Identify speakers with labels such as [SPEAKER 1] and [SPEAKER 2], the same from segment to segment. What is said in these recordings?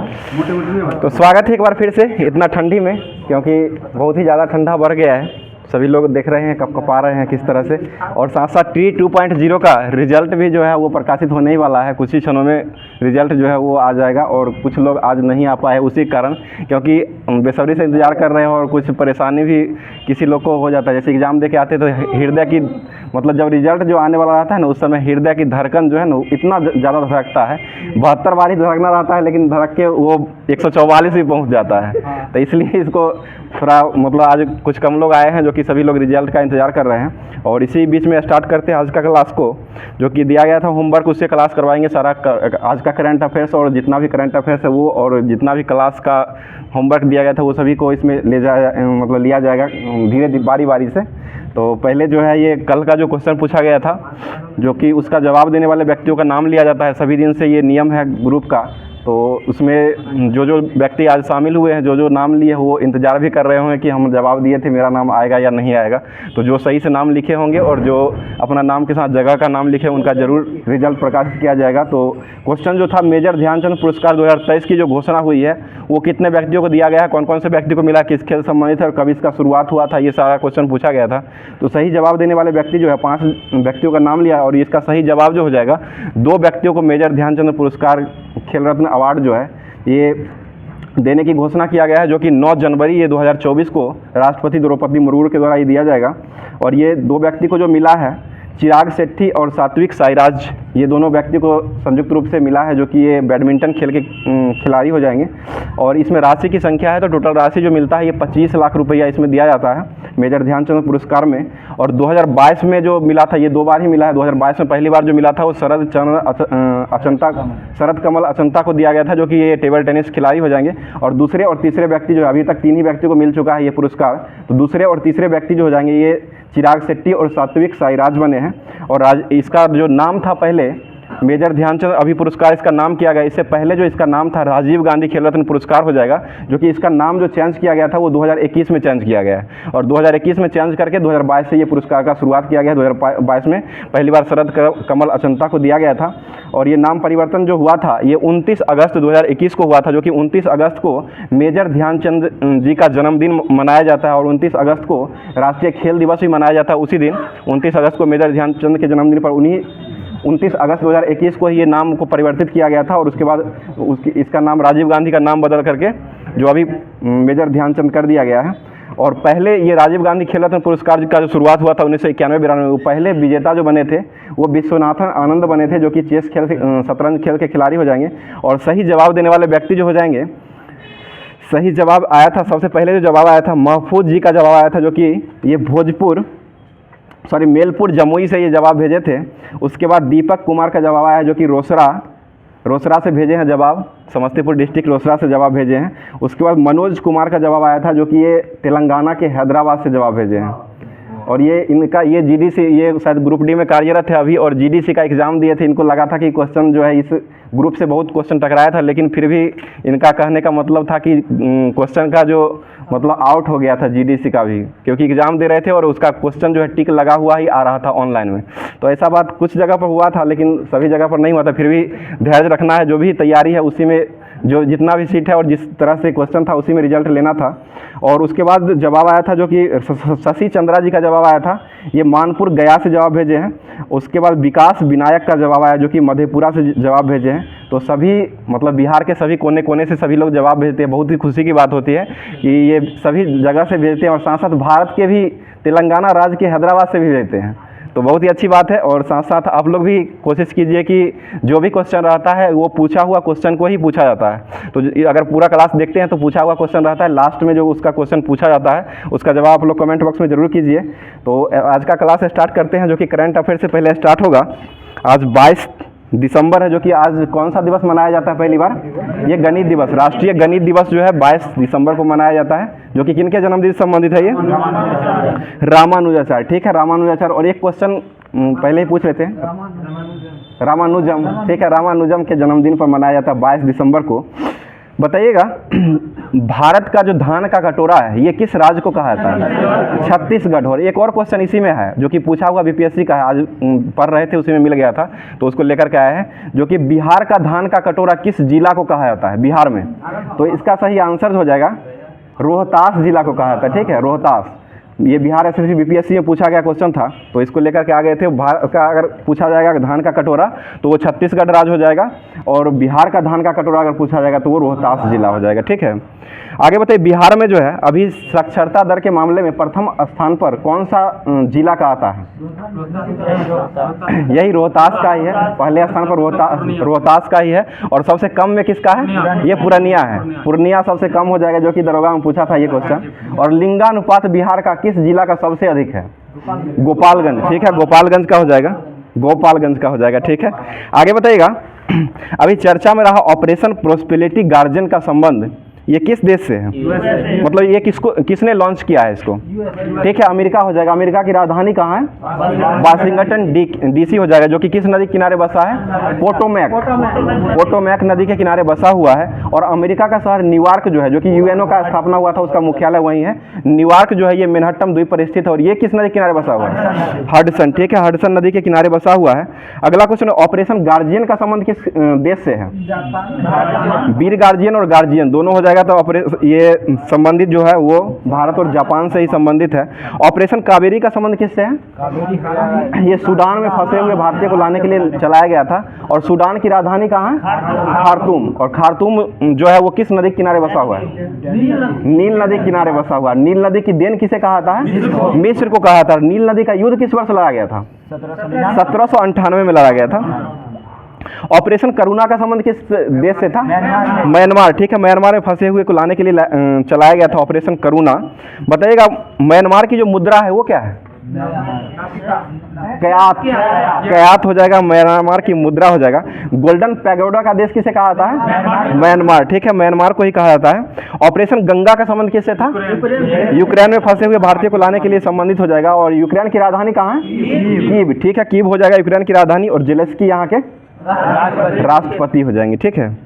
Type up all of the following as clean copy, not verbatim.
[SPEAKER 1] तो स्वागत है एक बार फिर से इतना ठंडी में, क्योंकि बहुत ही ज़्यादा ठंडा बढ़ गया है। सभी लोग देख रहे हैं कपकपा रहे हैं किस तरह से, और साथ साथ टी 2.0 का रिजल्ट भी जो है वो प्रकाशित होने ही वाला है। कुछ ही क्षणों में रिजल्ट जो है वो आ जाएगा, और कुछ लोग आज नहीं आ पाए उसी कारण, क्योंकि बेसब्री से इंतज़ार कर रहे हैं और कुछ परेशानी भी किसी लोग को हो जाता है। जैसे एग्ज़ाम दे के आते तो हृदय की मतलब जब रिजल्ट जो आने वाला रहता है ना, उस समय हृदय की धड़कन जो है ना इतना ज़्यादा धड़कता है, 72 बार ही धड़कना रहता है, लेकिन धड़क के वो 144 भी पहुँच जाता है। तो इसलिए इसको थोड़ा मतलब आज कुछ कम लोग आए हैं, जो कि सभी लोग रिजल्ट का इंतज़ार कर रहे हैं। और इसी बीच में स्टार्ट करते हैं आज का क्लास को, जो कि दिया गया था होमवर्क, उससे क्लास करवाएंगे। सारा आज का करंट अफेयर्स और जितना भी करंट अफेयर्स है वो, और जितना भी क्लास का होमवर्क दिया गया था वो सभी को इसमें लिया जाएगा धीरे बारी बारी से। तो पहले जो है ये कल का जो क्वेश्चन पूछा गया था, जो कि उसका जवाब देने वाले व्यक्तियों का नाम लिया जाता है। सभी दिन से ये नियम है ग्रुप का, तो उसमें जो व्यक्ति आज शामिल हुए हैं, जो नाम लिए वो इंतज़ार भी कर रहे होंगे कि हम जवाब दिए थे, मेरा नाम आएगा या नहीं आएगा। तो जो सही से नाम लिखे होंगे और जो अपना नाम के साथ जगह का नाम लिखे, उनका ज़रूर रिजल्ट प्रकाशित किया जाएगा। तो क्वेश्चन जो था, मेजर ध्यानचंद पुरस्कार 2023 की जो घोषणा हुई है वो कितने व्यक्तियों को दिया गया है, कौन कौन से व्यक्ति को मिला, किस खेल संबंधित है और कब इसका शुरुआत हुआ था, ये सारा क्वेश्चन पूछा गया था। तो सही जवाब देने वाले व्यक्ति जो है 5 व्यक्तियों का नाम लिया, और इसका सही जवाब जो हो जाएगा 2 व्यक्तियों को मेजर ध्यानचंद पुरस्कार खेल रत्न अवार्ड जो है ये देने की घोषणा किया गया है, जो कि 9 जनवरी 2024 को राष्ट्रपति द्रौपदी मुर्मू के द्वारा ये दिया जाएगा। और ये 2 व्यक्ति को जो मिला है, चिराग शेट्टी और सात्विक साईराज, ये दोनों व्यक्ति को संयुक्त रूप से मिला है, जो कि ये बैडमिंटन खेल के खिलाड़ी हो जाएंगे। और इसमें राशि की संख्या है तो टोटल राशि जो मिलता है ये 25 लाख रुपया इसमें दिया जाता है मेजर ध्यानचंद पुरस्कार में। और 2022 में जो मिला था, ये 2 बार ही मिला है। 2022 में पहली बार जो मिला था वो शरद कमल अचंता को दिया गया था, जो कि ये टेबल टेनिस खिलाड़ी हो जाएंगे। और दूसरे और तीसरे व्यक्ति जो अभी तक 3 ही व्यक्ति को मिल चुका है ये पुरस्कार, तो दूसरे और तीसरे व्यक्ति जो हो जाएंगे ये चिराग शेट्टी और सात्विक साईराज बने हैं। और इसका जो नाम था पहले मेजर ध्यानचंद अभी पुरस्कार इसका नाम किया गया, इससे पहले जो इसका नाम था राजीव गांधी खेल रत्न पुरस्कार हो जाएगा, जो कि इसका नाम जो चेंज किया गया था वो 2021 में चेंज किया गया है। और 2021 में चेंज करके 2022 से ये पुरस्कार का शुरुआत किया गया। 2022 में पहली बार शरद कमल अचंता को दिया गया था। और ये नाम परिवर्तन जो हुआ था ये 29 अगस्त 2021 को हुआ था, जो कि 29 अगस्त को मेजर ध्यानचंद जी का जन्मदिन मनाया जाता है। और 29 अगस्त को राष्ट्रीय खेल दिवस भी मनाया जाता है। उसी दिन 29 अगस्त को मेजर ध्यानचंद के जन्मदिन पर 29 अगस्त 2021 को ये नाम को परिवर्तित किया गया था। और उसके बाद इसका नाम राजीव गांधी का नाम बदल करके जो अभी मेजर ध्यानचंद कर दिया गया है। और पहले ये राजीव गांधी खेल रत्न पुरस्कार का जो शुरुआत हुआ था 1991-92 में, पहले विजेता जो बने थे वो विश्वनाथन आनंद बने थे, जो कि चेस खेल शतरंज खेल के खिलाड़ी हो जाएंगे। और सही जवाब देने वाले व्यक्ति जो हो जाएंगे, सही जवाब आया था, सबसे पहले जो जवाब आया था महफूज जी का जवाब आया था, जो कि ये मेलपुर जमुई से ये जवाब भेजे थे। उसके बाद दीपक कुमार का जवाब आया, जो कि रोसड़ा से भेजे हैं जवाब, समस्तीपुर डिस्ट्रिक्ट रोसड़ा से जवाब भेजे हैं। उसके बाद मनोज कुमार का जवाब आया था, जो कि ये तेलंगाना के हैदराबाद से जवाब भेजे हैं। और ये इनका ये जीडीसी, ये शायद ग्रुप डी में कार्यरत है अभी, और जीडीसी का एग्ज़ाम दिए थे। इनको लगा था कि क्वेश्चन जो है इस ग्रुप से बहुत क्वेश्चन टकराया था, लेकिन फिर भी इनका कहने का मतलब था कि क्वेश्चन का जो मतलब आउट हो गया था जीडीसी का भी, क्योंकि एग्ज़ाम दे रहे थे और उसका क्वेश्चन जो है टिक लगा हुआ ही आ रहा था ऑनलाइन में। तो ऐसा बात कुछ जगह पर हुआ था, लेकिन सभी जगह पर नहीं हुआ था। फिर भी धैर्य रखना है, जो भी तैयारी है उसी में जो जितना भी सीट है और जिस तरह से क्वेश्चन था उसी में रिजल्ट लेना था। और उसके बाद जवाब आया था, जो कि शशि चंद्रा जी का जवाब आया था, ये मानपुर गया से जवाब भेजे हैं। उसके बाद विकास विनायक का जवाब आया, जो कि मधेपुरा से जवाब भेजे हैं। तो सभी मतलब बिहार के सभी कोने कोने से सभी लोग जवाब भेजते हैं। बहुत ही खुशी की बात होती है कि ये सभी जगह से भेजते हैं, और साथ साथ भारत के भी तेलंगाना राज्य के हैदराबाद से भी भेजते हैं। तो बहुत ही अच्छी बात है। और साथ साथ आप लोग भी कोशिश कीजिए कि जो भी क्वेश्चन रहता है वो पूछा हुआ क्वेश्चन को ही पूछा जाता है। तो अगर पूरा क्लास देखते हैं तो पूछा हुआ क्वेश्चन रहता है, लास्ट में जो उसका क्वेश्चन पूछा जाता है उसका जवाब आप लोग कमेंट बॉक्स में ज़रूर कीजिए। तो आज का क्लास स्टार्ट करते हैं, जो कि करंट अफेयर से पहले स्टार्ट होगा। आज 22 दिसंबर है, जो कि आज कौन सा दिवस मनाया जाता है पहली बार? ये गणित दिवस, राष्ट्रीय गणित दिवस जो है 22 दिसंबर को मनाया जाता है, जो कि किनके जन्मदिन से संबंधित है? ये रामानुजाचार्य। ठीक है, रामानुजाचार्य। और एक क्वेश्चन पहले ही पूछ लेते हैं, रामानुजम। ठीक है, रामानुजम के जन्मदिन पर मनाया जाता है 22 दिसंबर को। बताइएगा भारत का जो धान का कटोरा है ये किस राज्य को कहा जाता है? छत्तीसगढ़। और एक और क्वेश्चन इसी में है जो कि पूछा हुआ बीपीएससी का है, आज पढ़ रहे थे उसी में मिल गया था तो उसको लेकर के आए हैं, जो कि बिहार का धान का कटोरा किस जिला को कहा जाता है बिहार में? तो इसका सही आंसर हो जाएगा रोहतास जिला को कहा जाता है। ठीक है, रोहतास। ये बिहार एसएससी बीपीएससी में पूछा गया क्वेश्चन था तो इसको लेकर के आ गए थे। भारत का अगर पूछा जाएगा धान का कटोरा तो वो छत्तीसगढ़ राज्य हो जाएगा, और बिहार का धान का कटोरा अगर पूछा जाएगा तो वो रोहतास जिला हो जाएगा। ठीक है, आगे बताइए बिहार में जो है अभी साक्षरता दर के मामले में प्रथम स्थान पर कौन सा जिला का आता है? यही रोहतास का ही है, पहले स्थान पर रोहतास का ही है। और सबसे कम में किसका है? ये पूर्णिया है। पूर्णिया सबसे कम हो जाएगा, जो कि दरोगा में पूछा था ये क्वेश्चन। और लिंगानुपात बिहार का किस जिला का सबसे अधिक है? गोपालगंज। ठीक है, गोपालगंज का हो जाएगा, गोपालगंज का हो जाएगा। ठीक है, आगे बताइएगा अभी चर्चा में रहा ऑपरेशन प्रोस्पेरिटी गार्जियन का संबंध ये किस देश से है? मतलब ये किसने लॉन्च किया है इसको? ठीक है, अमेरिका हो जाएगा। अमेरिका की राजधानी कहाँ है? वाशिंगटन डीसी हो जाएगा, जो कि किस नदी के किनारे बसा है? पोटोमैक नदी के किनारे बसा हुआ है। और अमेरिका का शहर न्यूयॉर्क जो है, जो कि यूएनओ का स्थापना हुआ था, उसका मुख्यालय वहीं है। न्यूयॉर्क जो है ये मैनहट्टन द्वीप पर स्थित है। और ये किस नदी के किनारे बसा हुआ है? हडसन। ठीक है, हडसन नदी के किनारे बसा हुआ है। अगला क्वेश्चन, ऑपरेशन गार्जियन का संबंध किस देश से है? वीर गार्जियन और गार्जियन दोनों हो जाएगा। तो ये संबंधित जो है वो भारत और जापान से ही संबंधित है। ऑपरेशन कावेरी का संबंध किससे है? ये सूडान में फंसे हुए भारतीय को लाने के लिए चलाया गया था। और सूडान की राजधानी कहाँ है? खार्तूम। और खार्तूम जो है वो किस नदी के किनारे बसा हुआ है? नील नदी के किनारे बसा हुआ। नील नदी की देन किसे कहा था? मिस्र को कहा था। नील नदी का युद्ध किस वर्ष लड़ा गया था? 1798 में लड़ा गया था। ऑपरेशन करुणा का संबंध किस देश से था? म्यांमार। ठीक है, म्यांमार में फंसे हुए को लाने के लिए चलाया गया था ऑपरेशन करुणा। बताइएगा म्यांमार की जो मुद्रा है वो क्या है? कयात हो जाएगा, म्यांमार की मुद्रा हो जाएगा। गोल्डन पैगोडा का देश किसे कहा जाता है? म्यांमार। ठीक है, म्यांमार को ही कहा जाता है। ऑपरेशन गंगा का संबंध किससे था? यूक्रेन में फंसे हुए भारतीय को लाने के लिए संबंधित हो जाएगा। और यूक्रेन की राजधानी कहाँ है? कीव। ठीक है, कीव हो जाएगा यूक्रेन की राजधानी। और जेलेंस्की यहाँ के राष्ट्रपति हो जाएंगे। ठीक है,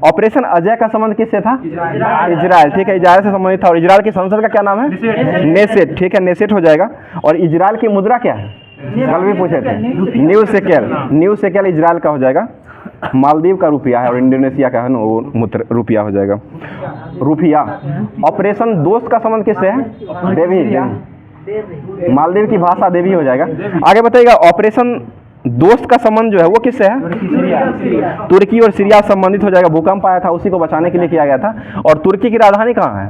[SPEAKER 1] ऑपरेशन अजय का संबंध किससे था? इजराइल। ठीक है, इजराइल से संबंधित था। और इजराइल की संसद का क्या नाम है? नेसेट। ठीक है, नेसेट हो जाएगा। और इजराइल की मुद्रा क्या है? कल भी पूछे थे, new shekel. New shekel Israel का हो जाएगा। मालदीव का रुपया है और इंडोनेशिया का है ना वो रुपया हो जाएगा, रुपया। ऑपरेशन दोस्त का संबंध किससे है? देवी। मालदीव की भाषा देवी हो जाएगा। आगे बताइएगा ऑपरेशन दोस्त का संबंध जो है वो किससे है? तुर्की और सीरिया संबंधित हो जाएगा। भूकंप आया था उसी को बचाने के लिए किया गया था। और तुर्की की राजधानी कहाँ है?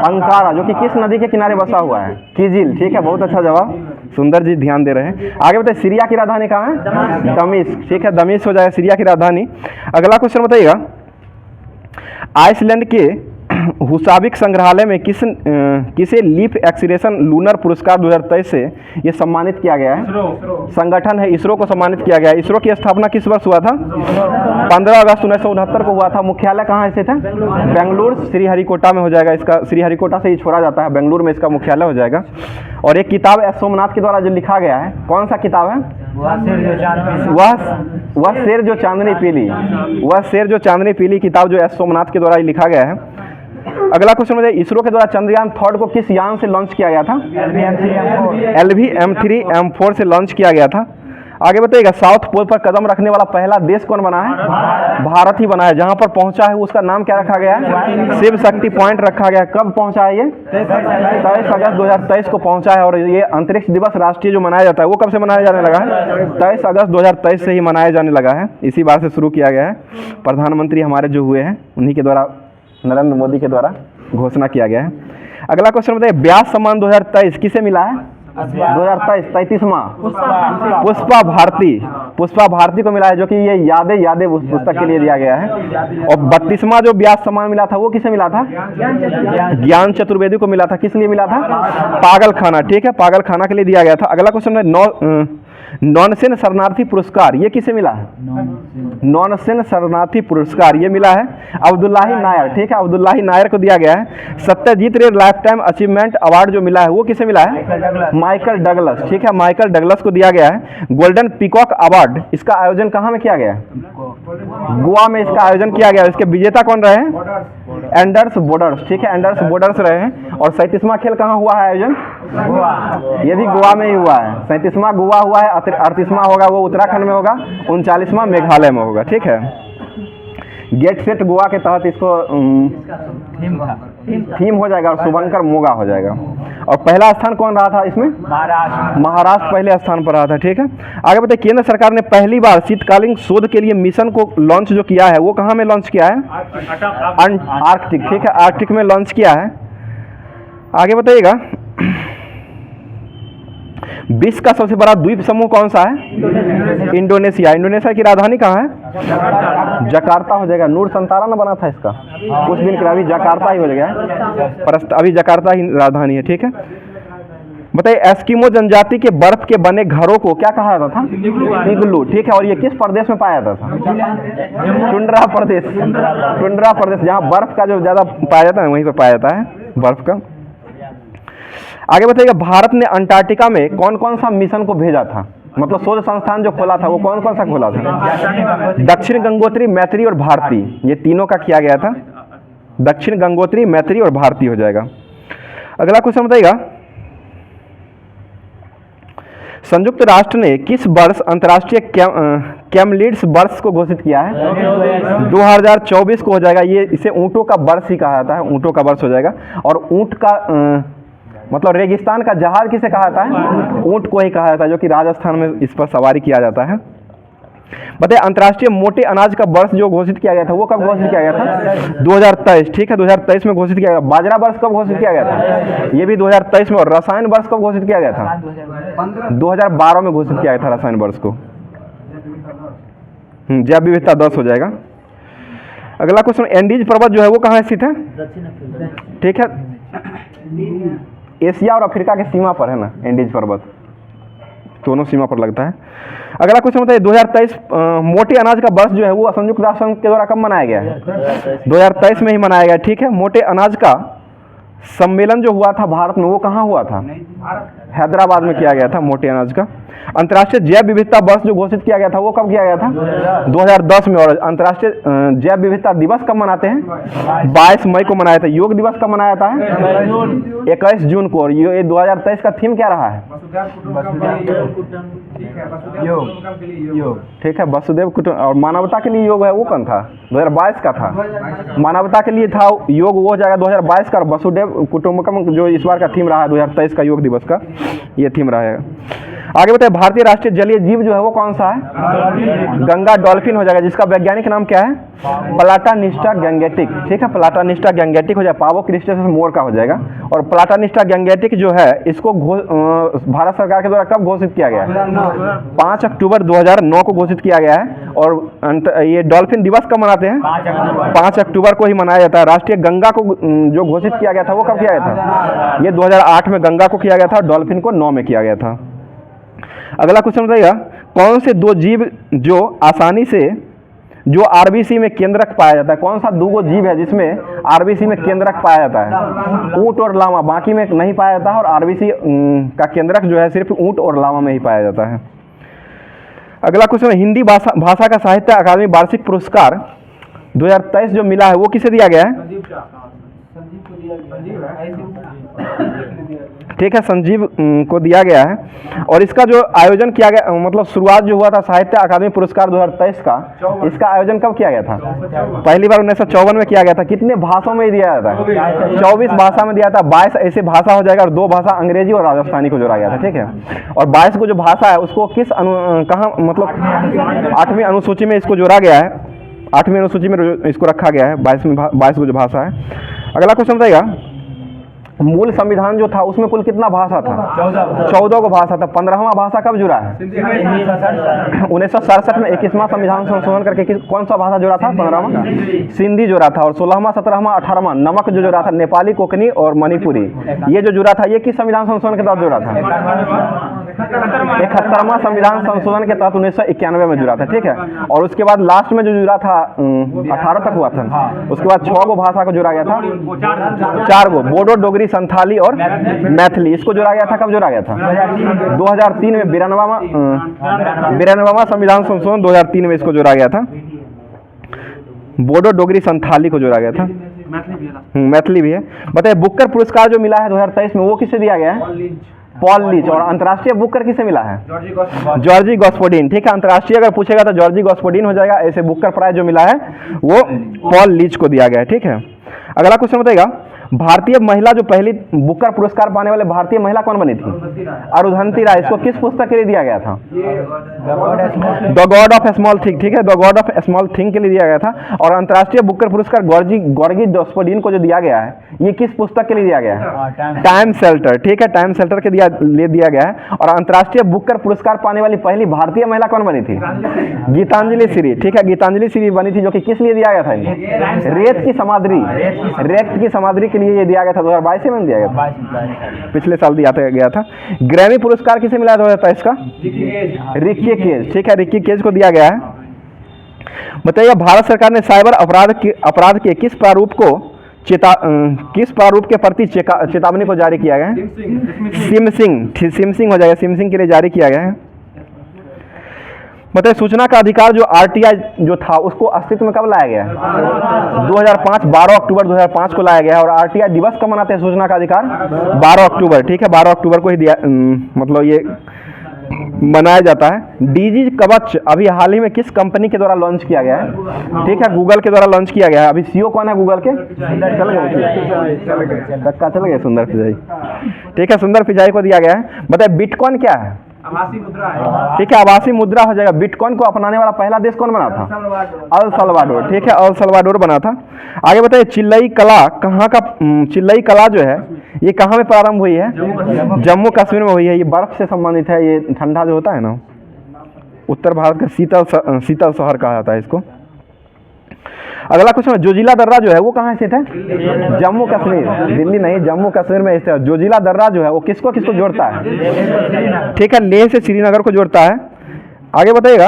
[SPEAKER 1] अंकारा, जो कि किस नदी के किनारे बसा हुआ है? किजिल। ठीक है, बहुत अच्छा जवाब, सुंदर जी ध्यान दे रहे हैं। आगे बताइए सीरिया की राजधानी कहाँ है? दमिश्क। ठीक है, दमिश्क हो जाएगा सीरिया की राजधानी। अगला क्वेश्चन बताइएगा आइसलैंड के हुसाविक संग्रहालय में किसे लीफ एक्सीलेरेशन लूनर पुरस्कार 2023 से ये सम्मानित किया गया है? संगठन है इसरो को सम्मानित किया गया है। इसरो की स्थापना किस वर्ष हुआ था? 15 अगस्त 1969 को हुआ था। मुख्यालय कहाँ स्थित है? बेंगलुरु। श्रीहरिकोटा में हो जाएगा इसका। श्रीहरिकोटा से ही छोड़ा जाता है, बेंगलुरु में इसका मुख्यालय हो जाएगा। और एक किताब एस सोमनाथ के द्वारा जो लिखा गया है, कौन सा किताब है? वह शेर जो चांदनी पीली। वह शेर जो चांदनी पीली किताब जो एस सोमनाथ के द्वारा लिखा गया है। अगला क्वेश्चन मुझे, इसरो के द्वारा चंद्रयान 3 को किस यान से लॉन्च किया गया था? LV-M3M4 से लॉन्च किया गया था। आगे बताइएगा साउथ पोल पर कदम रखने वाला पहला देश कौन बना है? भारत ही बना है। जहां पर पहुंचा है उसका नाम क्या रखा गया है? शिव शक्ति पॉइंट रखा गया है। कब पहुंचा है ये? 23 अगस्त 2023 को पहुंचा है। और ये अंतरिक्ष दिवस राष्ट्रीय जो मनाया जाता है वो कब से मनाया जाने लगा है? 23 अगस्त 2023 से ही मनाया जाने लगा है। इसी बार से शुरू किया गया है। प्रधानमंत्री हमारे जो हुए हैं उन्हीं के द्वारा, नरेंद्र मोदी के द्वारा घोषणा किया गया है। अगला क्वेश्चन बताइए व्यास सम्मान 2023 किसे मिला है? 2023 33वां पुष्पा भारती। पुष्पा भारती को मिला है, जो कि ये यादें पुस्तक के लिए दिया गया है। और 32वां जो व्यास सम्मान मिला था वो किसे मिला था? ज्ञान चतुर्वेदी को मिला था। किस लिए मिला था? पागल खाना। ठीक है, पागल खाना के लिए दिया गया था। अगला क्वेश्चन है नॉनसेन शरणार्थी पुरस्कार ये किसे मिला है? नॉनसेन शरणार्थी पुरस्कार ये मिला है अब्दुल्लाही नायर, ठीक है, अब्दुल्लाही नायर को दिया गया है। सत्यजीत रे लाइफ टाइम अचीवमेंट अवार्ड जो मिला है वो किसे मिला है? माइकल डगलस, ठीक है, माइकल डगलस को दिया गया है। गोल्डन पीकॉक अवार्ड इसका आयोजन कहाँ में किया गया है? गोवा में इसका आयोजन किया गया। इसके विजेता कौन रहे हैं? एंडर्स बोर्डर्स, ठीक है, एंडर्स बोर्डर्स रहे हैं। और 37वां खेल कहाँ हुआ है आयोजन? ये भी गोवा में ही हुआ है। 37वां गोवा हुआ है, 38वां होगा वो उत्तराखंड में होगा, 39वां मेघालय में होगा, ठीक है। गेट सेट गोवा के तहत इसको थीम हो जाएगा और शुभंकर मोगा हो जाएगा। और पहला स्थान कौन रहा था इसमें? महाराष्ट्र पहले स्थान पर रहा था, ठीक है। आगे बताइए, केंद्र सरकार ने पहली बार शीतकालीन शोध के लिए मिशन को लॉन्च जो किया है वो कहाँ में लॉन्च किया है? आर्कटिक, ठीक है, आर्कटिक में लॉन्च किया है। आगे बताइएगा, विश्व का सबसे बड़ा द्वीप समूह कौन सा है? इंडोनेशिया। इंडोनेशिया की राजधानी कहाँ है? जकार्ता हो जाएगा। नूर संतारा ना बना था इसका कुछ दिन के, अभी जकार्ता ही हो गया है, पर अभी जकार्ता ही राजधानी है, ठीक है। बताइए, एस्किमो जनजाति के बर्फ के बने घरों को क्या कहा जाता था? इग्लू, ठीक है। और ये किस प्रदेश में पाया जाता था? टुंड्रा प्रदेश, टुंड्रा प्रदेश, जहाँ बर्फ का जो ज्यादा पाया जाता है वहीं पर पाया जाता है बर्फ का। आगे बताइएगा, भारत ने अंटार्कटिका में कौन कौन सा मिशन को भेजा था? मतलब शोध संस्थान जो खोला था वो कौन कौन सा खोला था? दक्षिण गंगोत्री, मैत्री और भारती, ये तीनों का किया गया था। दक्षिण गंगोत्री, मैत्री और भारती हो जाएगा। अगला क्वेश्चन बताइएगा, संयुक्त राष्ट्र ने किस वर्ष अंतर्राष्ट्रीय कैमलिड्स वर्ष को घोषित किया है? 2024 को हो जाएगा। ये इसे ऊँटों का वर्ष ही कहा जाता है, ऊँटों का वर्ष हो जाएगा। और ऊँट का मतलब रेगिस्तान का जहाज किसे कहा जाता है? ऊँट को ही कहा जाता है, जो कि राजस्थान में इस पर सवारी किया जाता है। बताइए, अंतर्राष्ट्रीय मोटे अनाज का वर्ष जो घोषित किया गया था वो कब घोषित किया गया था? 2023, ठीक है, 2023 में घोषित किया गया। बाजरा वर्ष कब घोषित किया गया था? ये भी 2023 में। और रसायन वर्ष कब घोषित किया गया था? 2012 में घोषित किया गया था रसायन वर्ष को। जैव विविधता 10 हो जाएगा। अगला क्वेश्चन, एंडीज पर्वत जो है वो कहाँ स्थित है? ठीक है, एशिया और अफ्रीका के सीमा पर है ना एंडीज पर्वत, दोनों सीमा पर लगता है। अगला क्वेश्चन बताइए, 2023 मोटे अनाज का वर्ष जो है वो संयुक्त राष्ट्र संघ के द्वारा कब मनाया गया है? 2023 में ही मनाया गया, ठीक है। मोटे अनाज का सम्मेलन जो हुआ था भारत में वो कहाँ हुआ था? हैदराबाद में किया गया था मोटे अनाज का। अंतर्राष्ट्रीय जैव विविधता वर्ष जो घोषित किया गया था वो कब किया गया था? 2010 में। और अंतर्राष्ट्रीय जैव विविधता दिवस कब मनाते हैं? 22 मई को मनाया था। योग दिवस कब मनाया जाता है? 21 जून को। और ये 2023 का थीम क्या रहा है? योग, ठीक है, वसुदेव कुटुंब। और मानवता के लिए योग है वो कौन था? 2022 का था। मानवता के लिए था योग, वो हो जाएगा 2022 का। वसुदेव कुटुंबकम जो इस बार का थीम रहा है 2023 का योग दिवस का, ये थीम रहेगा। आगे बताइए, भारतीय राष्ट्रीय जलीय जीव जो है वो कौन सा है? गंगा डॉल्फिन हो जाएगा, जिसका वैज्ञानिक नाम क्या है? प्लाटानिस्टा गैंगेटिक, ठीक है, प्लाटानिस्टा गैंगेटिक हो जाएगा। पावो क्रिस्टेसिस मोर का हो जाएगा। और प्लाटानिस्टा गैंगेटिक जो है इसको भारत सरकार के द्वारा कब घोषित किया गया है? 5 अक्टूबर 2009 को घोषित किया गया है। और ये डॉल्फिन दिवस कब मनाते हैं? 5 अक्टूबर को ही मनाया जाता है। राष्ट्रीय गंगा को जो घोषित किया गया था वो कब किया गया था? ये 2008 में गंगा को किया गया था, डॉल्फिन को 9 में किया गया था। अगला क्वेश्चन बताइएगा, कौन से दो जीव जो आसानी से जो आरबीसी में केंद्रक पाया जाता है? कौन सा दो जीव है जिसमें आरबीसी में केंद्रक पाया जाता है? ऊंट और लामा, बाकी में नहीं पाया जाता है। और आरबीसी का केंद्रक जो है सिर्फ ऊंट और लामा में ही पाया जाता है। अगला क्वेश्चन, हिंदी भाषा का साहित्य अकादमी वार्षिक पुरस्कार 2023 जो मिला है वो किसे दिया गया है? ठीक है, संजीव को दिया गया है। और इसका जो आयोजन किया गया, मतलब शुरुआत जो हुआ था साहित्य अकादमी पुरस्कार 2023 का, इसका आयोजन कब किया गया था? पहली बार 1954 में किया गया था। कितने भाषाओं में दिया जाता है? 24 भाषा में दिया था। 22 ऐसे भाषा हो जाएगा और 2 भाषा अंग्रेजी और राजस्थानी को जोड़ा गया था, ठीक है। और 22 को जो भाषा है उसको किस कहाँ, मतलब 8वीं अनुसूची में इसको जोड़ा गया है, 8वीं अनुसूची में इसको रखा गया है 22 को जो भाषा है। अगला क्वेश्चन बताइएगा, मूल संविधान जो था उसमें कुल कितना भाषा था? 14 को भाषा था। 15वां भाषा कब जुड़ा है? 1967 में 21वां संविधान संशोधन करके कौन सा भाषा जुड़ा था? 15वां सिंधी जुड़ा था। और 16वां 17वां 18वां नमक जो जुड़ा था, नेपाली, कोंकणी और मणिपुरी, ये जो जुड़ा था ये किस संविधान संशोधन के तहत जुड़ा था? 71वां संविधान संशोधन के तहत 1991 में जुड़ा था, ठीक है। और उसके बाद लास्ट में जो जुड़ा था 18 तक हुआ था, उसके बाद 6 गो भाषा को जोड़ा गया था, 4 गो, बोडो, डोगरी, संथाली और मैथिली। इसको जोड़ा गया था, कब जोड़ा गया था? 2003 में 92वां संविधान संशोधन 2003 में इसको जोड़ा गया था। बोडो, डोगरी, संथाली को जोड़ा गया था, मैथिली भी है। बताइए बुकर पुरस्कार जो मिला है 2023 में वो किसे दिया गया है? Paul Leech. और अंतर्राष्ट्रीय बुकर किसे मिला है? जॉर्जी गॉस्पोडिन, ठीक है। अंतर्राष्ट्रीय अगर पूछेगा तो जॉर्जी गॉस्पोडिन हो जाएगा। ऐसे बुकर प्राइज जो मिला है वो पॉल लीच को दिया गया है, ठीक है। अगला क्वेश्चन बताइएगा, भारतीय महिला जो पहली बुकर पुरस्कार पाने वाले भारतीय महिला कौन बनी थी? अरुंधति राय। इसको किस पुस्तक के लिए दिया गया था? The God of small thing, ठीक है, the God of small thing के लिए दिया गया था। और अंतर्राष्ट्रीय बुकर पुरस्कार गॉर्गी गॉस्पोडिन को जो दिया गया है ये किस पुस्तक के लिए दिया गया है? टाइम शेल्टर, ठीक है, टाइम शेल्टर के लिए दिया गया है। और अंतर्राष्ट्रीय बुकर पुरस्कार पाने वाली पहली भारतीय महिला कौन बनी थी? गीतांजलि श्री, ठीक है, गीतांजलि श्री बनी थी, जो कि किस लिए दिया गया था? रेत की समाधि के लिए ये दिया गया था। 2022 में दिया गया था, पिछले साल दिया गया था। ग्रैमी पुरस्कार किसे मिला 2023 का? रिकी केज, ठीक है, रिकी केज को दिया गया है। बताइए भारत सरकार ने साइबर अपराध के किस प्रारूप के प्रति चेतावनी को जारी किया गया है? सिमसिंग हो जाएगा, सिमसिंग के लिए जारी किया गया है। मतलब सूचना का अधिकार जो आरटीआई जो था उसको अस्तित्व में कब लाया गया? 2005, 12 अक्टूबर 2005 को लाया गया है। और आरटीआई दिवस कब मनाते हैं सूचना का अधिकार? 12 अक्टूबर, ठीक है, 12 अक्टूबर को ही दिया, मतलब ये मनाया जाता है। डीजी कवच अभी हाल ही में किस कंपनी के द्वारा लॉन्च किया गया है? ठीक है, गूगल के द्वारा लॉन्च किया गया है। अभी सीईओ कौन है गूगल के? चल गए सुंदर पिचाई, ठीक है, सुंदर पिचाई को दिया गया है। बताइए बिटकॉइन क्या है?
[SPEAKER 2] आभासी मुद्रा है,
[SPEAKER 1] ठीक है, आभासी मुद्रा हो जाएगा। बिटकॉइन को अपनाने वाला पहला देश कौन बना था? अल सल्वाडोर, ठीक है, अल सल्वाडोर बना था। आगे बताइए चिल्लई कला कहाँ का? चिल्लई कला जो है ये कहाँ में प्रारंभ हुई है? जम्मू कश्मीर में हुई है। ये बर्फ से संबंधित है, ये ठंडा जो होता है ना, उत्तर भारत का शीतल शहर कहा जाता है इसको। अगला क्वेश्चन, जोजिला दर्रा जो है वो कहाँ स्थित है? जम्मू कश्मीर, दिल्ली नहीं, जम्मू कश्मीर में स्थित है। जोजिला दर्रा जो है वो किसको किसको जोड़ता है? ठीक है, लेह से श्रीनगर को जोड़ता है। आगे बताइएगा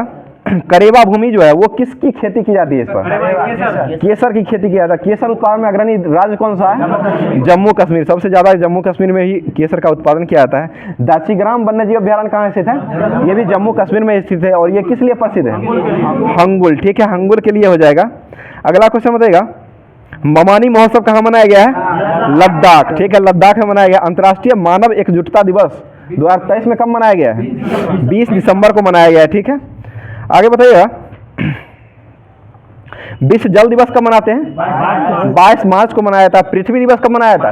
[SPEAKER 1] करेबा भूमि जो है वो किसकी खेती की जाती है? इस पर केसर की खेती की जाती है। केसर उत्पादन में अग्रणी राज्य कौन सा है? जम्मू कश्मीर, सबसे ज्यादा जम्मू कश्मीर में ही केसर का उत्पादन किया जाता है। दाचीग्राम वन्य जीव अभ्यारण्य कहाँ स्थित है? ये भी जम्मू कश्मीर में स्थित है। और ये किस लिए प्रसिद्ध है? हंगुल, ठीक है, हंगुल के लिए हो जाएगा। अगला क्वेश्चन बताइएगा ममानी महोत्सव कहाँ मनाया गया है? लद्दाख, ठीक है, लद्दाख में मनाया गया। अंतर्राष्ट्रीय मानव एकजुटता दिवस 2023 में कब मनाया गया है? 20 दिसंबर को मनाया गया है, ठीक है। आगे बताइएगा विश्व जल दिवस कब मनाते हैं? 22 मार्च को मनाया था। पृथ्वी दिवस कब मनाया था?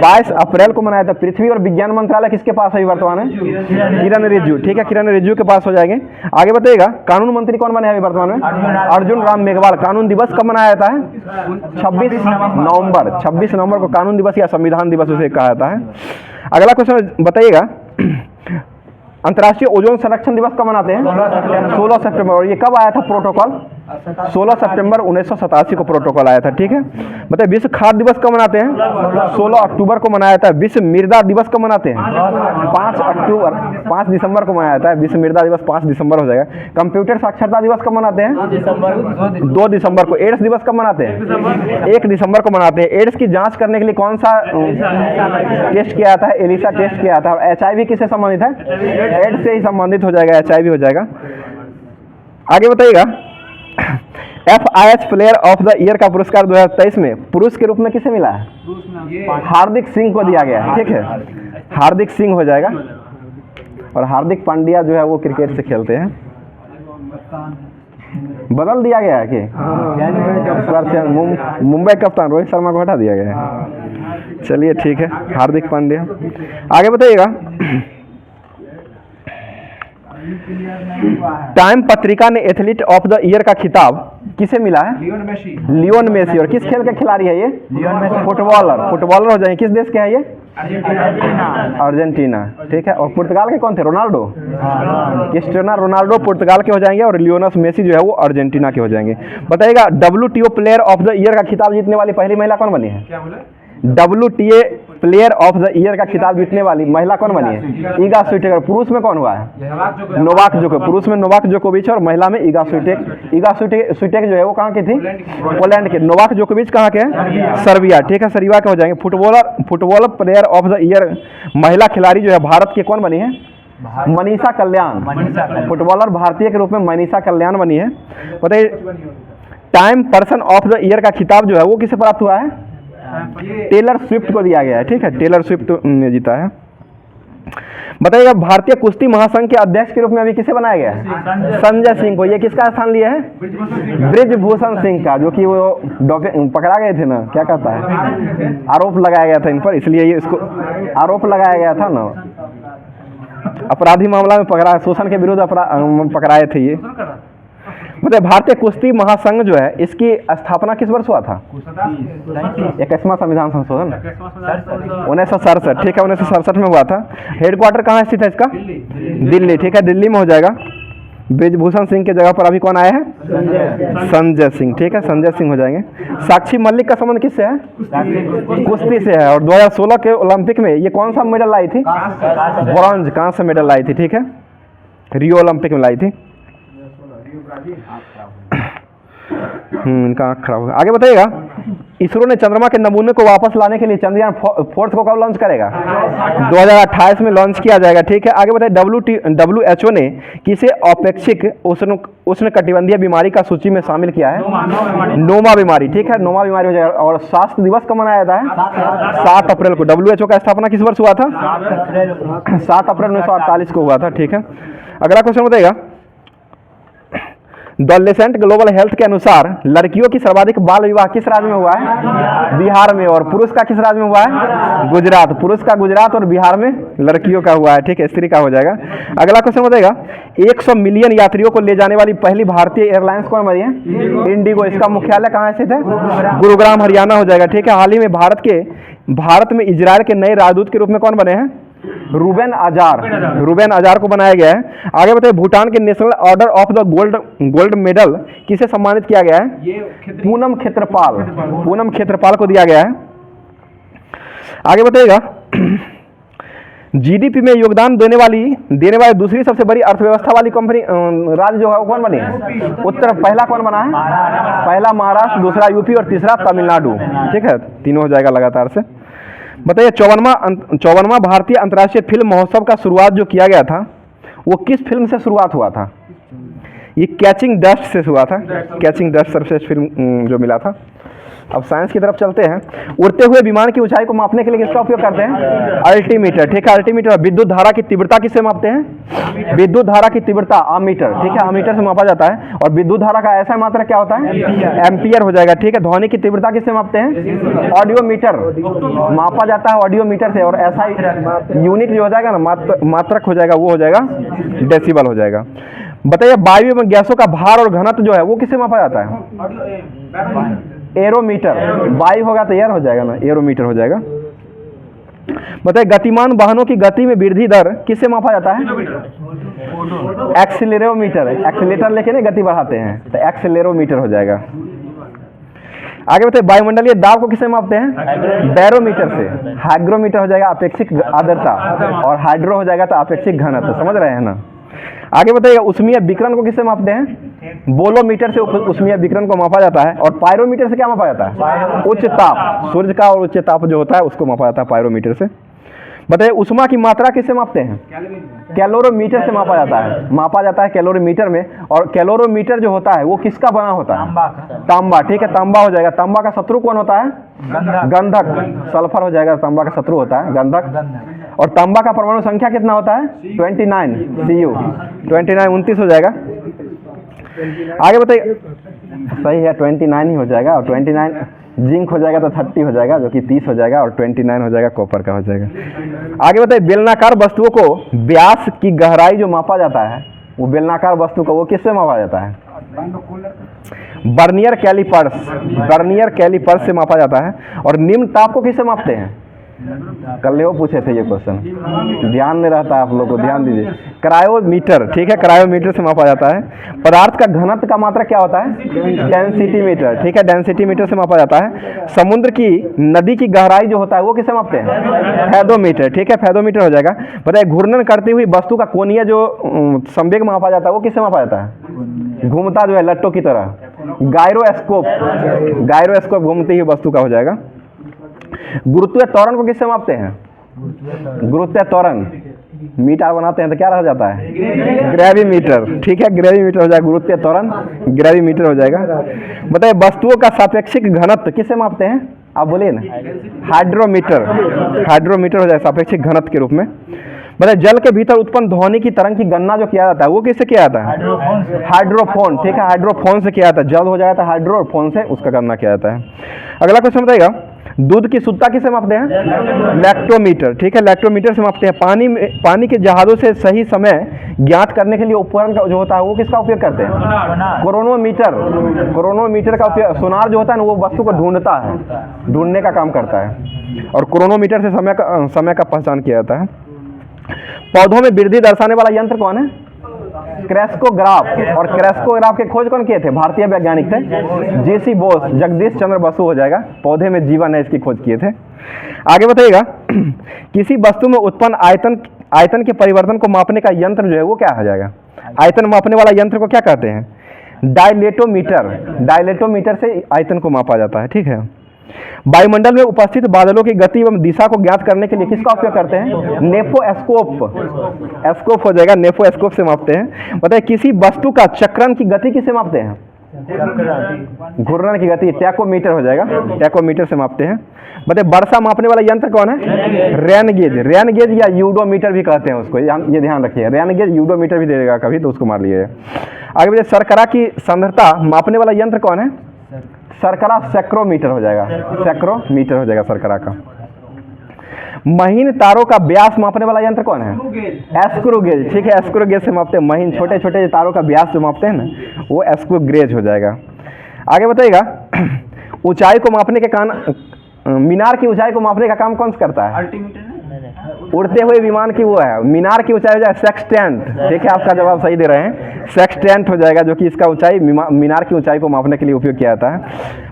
[SPEAKER 1] 22 अप्रैल को मनाया था। पृथ्वी और विज्ञान मंत्रालय किसके पास है वर्तमान में? किरण रिजिजू, ठीक है, किरण रिजिजू के पास हो जाएंगे। आगे बताइएगा कानून मंत्री कौन बने हैं वर्तमान में? अर्जुन राम मेघवाल। कानून दिवस कब मनाया जाता है? 26 नवंबर को कानून दिवस या संविधान दिवस उसे कहा जाता है। अगला क्वेश्चन बताइएगा अंतर्राष्ट्रीय ओजोन संरक्षण दिवस कब मनाते हैं? 16 सितंबर। और ये कब आया था प्रोटोकॉल? 16 सितंबर 1987 को प्रोटोकॉल आया था, ठीक है। बताइए विश्व खाद्य दिवस कब मनाते हैं? 16 अक्टूबर को मनाया था। विश्व मृदा दिवस कब मनाते हैं? 5 दिसंबर को मनाया था। विश्व मृदा दिवस 5 दिसंबर हो जाएगा। कंप्यूटर साक्षरता दिवस कब मनाते हैं? 2 दिसंबर को। एड्स दिवस कब मनाते हैं? 1 दिसंबर को मनाते हैं। एड्स की जांच करने के लिए कौन सा टेस्ट किया जाता है? एलिसा टेस्ट किया जाता है। और HIV किससे संबंधित है? एड्स से ही संबंधित हो जाएगा, HIV हो जाएगा। आगे बताइएगा FIH player of the year का पुरस्कार 2023 में पुरुष के रूप में किसे मिला है? हार्दिक सिंह को दिया गया है, ठीक है, हार्दिक सिंह हो जाएगा। और हार्दिक पांड्या जो है वो क्रिकेट से खेलते हैं। बदल दिया गया है कि मुंबई कप्तान रोहित शर्मा को हटा दिया गया है। चलिए ठीक है, हार्दिक पांड्या। आगे बताइएगा टाइम पत्रिका ने एथलीट ऑफ द ईयर का खिताब किसे मिला है? Leon Messi. और किस खेल के खिलाड़ी है ये? फुटबॉलर हो जाएंगे। किस देश के है ये? अर्जेंटीना, ठीक है। और पुर्तगाल के कौन थे? रोनाल्डो, क्रिस्टियानो रोनाल्डो पुर्तगाल के हो जाएंगे। और लियोनस मेसी जो है वो अर्जेंटीना के हो जाएंगे। बताइएगा WTO player of the year का खिताब जीतने वाली पहली महिला कौन बनी है? प्लेयर ऑफ द ईयर का खिताब जीतने वाली महिला कौन बनी है? ईगा स्विटेक। पुरुष में कौन हुआ है? नोवाक जोकोविच। पुरुष में नोवाक जोकोविच और महिला में ईगा स्विटेक। ईगा स्विटेक जो है वो कहाँ की थी? पोलैंड के। नोवाक जोकोविच कहाँ के हैं? सर्बिया। ठीक है, सर्बिया के हो जाएंगे। Footballer player of the year महिला खिलाड़ी जो है भारत की कौन बनी है? मनीषा कल्याण। फुटबॉलर भारतीय के रूप में मनीषा कल्याण बनी है। बताइए time person of the year का खिताब जो है वो किसे प्राप्त हुआ है? टेलर स्विफ्ट को दिया गया है। ठीक है, टेलर स्विफ्ट ने जीता है। बताइएगा भारतीय कुश्ती महासंघ के अध्यक्ष के रूप में अभी किसे बनाया गया है? संजय सिंह को। ये किसका स्थान लिया है? ब्रिजभूषण सिंह का, जो कि वो पकड़ा गए थे ना, क्या कहता है, आरोप लगाया गया था इन पर, इसलिए ये इसको आरोप लगाया गया था ना, अपराधी मामला में पकड़ा, शोषण के विरुद्ध पकड़ाए थे ये। मतलब भारतीय कुश्ती महासंघ जो है इसकी स्थापना किस वर्ष हुआ था? 21वां संविधान संशोधन 1967। ठीक है, 1967 में हुआ था। हेडक्वार्टर कहाँ स्थित है इसका? दिल्ली। ठीक है, दिल्ली में हो जाएगा। ब्रिजभूषण सिंह के जगह पर अभी कौन आया है? संजय सिंह। ठीक है, संजय सिंह हो जाएंगे। साक्षी मलिक का संबंध किससे है? कुश्ती से है। और 2016 के ओलंपिक में ये कौन सा मेडल लाई थी? ब्रॉन्ज, कांस्य मेडल लाई थी। ठीक है, रियो ओलंपिक में लाई थी। इनका आँख खराब होगा। आगे बताइएगा इसरो ने चंद्रमा के नमूने को वापस लाने के लिए चंद्रयान 4 को कब लॉन्च करेगा? 2028 में लॉन्च किया जाएगा। ठीक है, आगे बताइए WHO ने किसे अपेक्षिक उष्णकटिबंधीय बीमारी का सूची में शामिल किया है? नोमा बीमारी। ठीक है, नोमा बीमारी हो जाएगा। और स्वास्थ्य दिवस कब मनाया जाता है? 7 अप्रैल को। WHO का स्थापना किस वर्ष हुआ था? 7 अप्रैल 1948 को हुआ था। ठीक है, अगला क्वेश्चन बताइएगा एडोलेसेंट ग्लोबल हेल्थ के अनुसार लड़कियों की सर्वाधिक बाल विवाह किस राज्य में हुआ है? बिहार में। और पुरुष का किस राज्य में हुआ है? गुजरात। पुरुष का गुजरात और बिहार में लड़कियों का हुआ है। ठीक है, स्त्री का हो जाएगा। अगला क्वेश्चन बताएगा 100 मिलियन यात्रियों को ले जाने वाली पहली भारतीय एयरलाइंस कौन बनी है? इंडिगो। इसका मुख्यालय कहाँ स्थित है? गुरुग्राम, हरियाणा हो जाएगा। ठीक है, हाल ही में भारत में इजरायल के नए राजदूत के रूप में कौन बने हैं? रूबेन अजार को बनाया गया है। आगे बताइए भूटान के national order of the gold medal किसे सम्मानित किया गया है? पूनम क्षेत्रपाल को दिया गया है। आगे बताइएगा GDP में योगदान देने वाली दूसरी सबसे बड़ी अर्थव्यवस्था वाली कंपनी राज्य जो है वो कौन बनी है? उत्तर। पहला कौन बना है? पहला महाराष्ट्र, दूसरा यूपी और तीसरा तमिलनाडु। ठीक है, तीनों हो जाएगा लगातार से। बताइए 54वां भारतीय अंतर्राष्ट्रीय फिल्म महोत्सव का शुरुआत जो किया गया था वो किस फिल्म से शुरुआत हुआ था? ये कैचिंग डस्ट से हुआ था। कैचिंग डस्ट सर्वश्रेष्ठ फिल्म जो मिला था। अब साइंस की तरफ चलते हैं। उड़ते हुए विमान की ऊंचाई को मापने के लिए किसका उपयोग करते हैं? अल्टीमीटर। ठीक है, अल्टीमीटर। विद्युत धारा की तीव्रता किससे मापते हैं? विद्युत धारा की तीव्रता अमीटर। ठीक है, अमीटर से मापा जाता है। और विद्युत धारा का ऐसा मात्रा क्या होता है? एम्पियर हो जाएगा। ठीक है, ध्वनि की तीव्रता किससे मापते हैं? ऑडियोमीटर। मापा जाता है ऑडियोमीटर से। और ऐसा यूनिट जो हो जाएगा ना, मात्रक हो जाएगा, वो हो जाएगा डेसिबल हो जाएगा। बताइए वायु में गैसों का भार और घनत्व जो है वो किससे मापा जाता है? एरोमीटर। वायु होगा तो एयर हो जाएगा ना, एरोमीटर हो जाएगा। बताइए गतिमान वाहनों की गति में वृद्धि दर किससे मापा जाता है? एक्सीलरोमीटर। एक्सीलेटर लेके ना गति बढ़ाते हैं तो एक्सीलरोमीटर हो जाएगा। आगे बताइए वायुमंडलीय दाब को किससे मापते हैं? बैरोमीटर से। हाइग्रोमीटर हो जाएगा अपेक्षिक आर्द्रता और हाइड्रो हो जाएगा तो अपेक्षिक घनत्व। समझ रहे हैं ना। आगे बताइए उष्मीय विकिरण को किससे मापते हैं? बोलोमीटर से उष्मीय विकिरण को मापा जाता है। और पायरोमीटर से क्या मापा जाता है? उच्च ताप। सूर्य का और उच्च ताप जो होता है उसको मापा जाता है पायरोमीटर से। बताइए उष्मा की मात्रा किससे मापते हैं? कैलोरीमीटर से मापा जाता है कैलोरीमीटर में। और कैलोरीमीटर जो होता है वो किसका बना होता है? तांबा। ठीक है, तांबा हो जाएगा। तांबा का शत्रु कौन होता है? गंधक। सल्फर हो जाएगा, तांबा का शत्रु होता है गंधक। और तांबा का परमाणु संख्या कितना होता है? 29 Cu। 29 हो जाएगा। आगे बताइए सही है, 29 ही हो जाएगा। और 29 जिंक हो जाएगा तो 30 हो जाएगा, जो कि 30 हो जाएगा। और 29 हो जाएगा कॉपर का हो जाएगा। आगे बताइए बेलनाकार वस्तुओं को व्यास की गहराई जो मापा जाता है वो बेलनाकार वस्तु को वो किससे मापा जाता है? बर्नियर कैलिपर्स से मापा जाता है। और निम्न ताप को किससे मापते हैं? कल वो पूछे थे ये क्वेश्चन, ध्यान में रहता है आप लोग को, ध्यान दीजिए। क्रायोमीटर, ठीक है, क्रायोमीटर से मापा जाता है। पदार्थ का घनत्व का मात्रा क्या होता है? डेंसिटी मीटर, ठीक है, डेंसिटी मीटर से मापा जाता है। समुद्र की, नदी की गहराई जो होता है वो किससे मापते हैं? फेदोमीटर, ठीक है, फेदोमीटर हो जाएगा। बताइए घूर्णन करती हुई वस्तु का कोणीय जो संवेग मापा जाता है वो किससे मापा जाता है? घूमता जो है लट्टों की तरह, गायरोस्कोप, गायरोस्कोप घूमती हुई वस्तु का हो जाएगा। गुरुत्वीय त्वरण को किससे मापते हैं? गुरुत्वीय त्वरण, मीटर बनाते हैं तो क्या रह जाता है? ग्रेविमीटर, ठीक है, ग्रेविमीटर हो जाएगा। गुरुत्वीय त्वरण ग्रेविमीटर हो जाएगा। बताइए वस्तुओं का सापेक्षिक घनत्व किससे मापते हैं? आप बोलिए ना। हाइड्रोमीटर, हाइड्रोमीटर हो जाएगा सापेक्षिक घनत्व के रूप में। बताइए जल के भीतर उत्पन्न ध्वनि की तरंग की गणना जो किया जाता है वो किससे किया जाता है? हाइड्रोफोन, ठीक है, हाइड्रोफोन से किया जाता है। जल हो जाता है हाइड्रोफोन से, उसका गणना किया जाता है। अगला क्वेश्चन बताइएगा, दूध की शुद्धता किससे मापते हैं? लैक्टोमीटर, ठीक है, लैक्टोमीटर से मापते हैं। पानी के जहाजों से सही समय ज्ञात करने के लिए उपकरण जो होता है वो किसका उपयोग करते हैं? क्रोनोमीटर, क्रोनोमीटर का उपयोग। सोनार जो होता है ना वो वस्तु को ढूंढता है, ढूंढने का काम करता है, और क्रोनोमीटर से समय का पहचान किया जाता है। पौधों में वृद्धि दर्शाने वाला यंत्र कौन है? क्रेस्कोग्राफ। और क्रेस्कोग्राफ के खोज कौन किए थे? भारतीय वैज्ञानिक थे, जेसी बोस, जगदीश चंद्र बसु हो जाएगा। पौधे में जीवन है इसकी खोज किए थे। आगे बताइएगा, किसी वस्तु में उत्पन्न आयतन के परिवर्तन को मापने का यंत्र जो है वो क्या हो जाएगा? आयतन मापने वाला यंत्र को क्या कहते हैं? डायलेटोमीटर, डायलेटोमीटर से आयतन को मापा जाता है, ठीक है। वायुमंडल में उपस्थित बादलों की गति एवं दिशा को ज्ञात करने के लिए किसका उपयोग करते हैं? नेफोस्कोप, एस्कोप हो जाएगा, नेफोस्कोप से मापते हैं। बताइए किसी वस्तु का चक्रण की गति किससे मापते हैं? घूर्णन की गति, टैकोमीटर हो जाएगा, टैकोमीटर से मापते हैं। बताइए वर्षा मापने वाला यंत्र कौन है? रेन गेज, रेन गेज या यूडोमीटर भी कहते हैं उसको, ये ध्यान रखिए। रेन गेज, यूडोमीटर भी देगा कभी तो उसको मार लिए। आगे बताइए शर्करा की सांद्रता मापने वाला यंत्र कौन है? शर्करा सैक्रोमीटर हो जाएगा, सैक्रोमीटर हो जाएगा शर्करा का। महीन तारों का व्यास मापने वाला यंत्र कौन है? स्क्रू गेज, ठीक है, स्क्रू गेज से मापते हैं। महीन छोटे छोटे तारों का व्यास जो मापते हैं ना वो स्क्रू गेज हो जाएगा। आगे बताइएगा, ऊंचाई को मापने के कारण, मीनार की ऊंचाई को मापने का काम कौन सा करता है? उड़ते हुए विमान की वो है, मीनार की ऊंचाई हो जाए सेक्सटेंट, ठीक है, आपका जवाब सही दे रहे हैं, सेक्सटेंट हो जाएगा, जो कि इसका ऊंचाई मीनार की ऊंचाई को मापने के लिए उपयोग किया जाता है।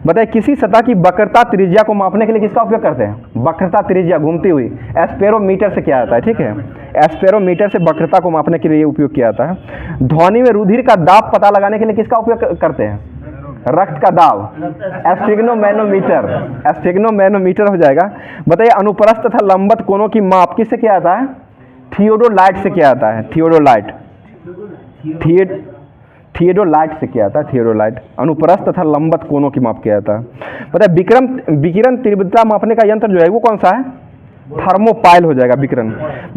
[SPEAKER 1] बताइए किसी सतह की वक्रता त्रिज्या को मापने के लिए किसका उपयोग करते हैं? वक्रता त्रिज्या घूमती हुई, एस्पेरोमीटर से किया जाता है, ठीक है, एस्पेरोमीटर से वक्रता को मापने के लिए उपयोग किया जाता है। ध्वनि में रुधिर का दाब पता लगाने के लिए किसका उपयोग करते हैं? रक्त का दाब, एस्फिग्नोमैनोमीटर, एस्फिग्नोमैनोमीटर हो जाएगा। बताइए अनुप्रस्थ तथा लंबवत कोणों की माप किससे किया जाता है? थियोडोलाइट से किया जाता है, थियोडोलाइट, थियोडोलाइट से किया जाता है, थियोडोलाइट। अनुप्रस्थ तथा लंबवत कोणों की माप किया जाता है। बताइए विकिरण तीव्रता मापने का यंत्र जो है वो कौन सा है? थर्मोपाइल हो जाएगा विकिरण।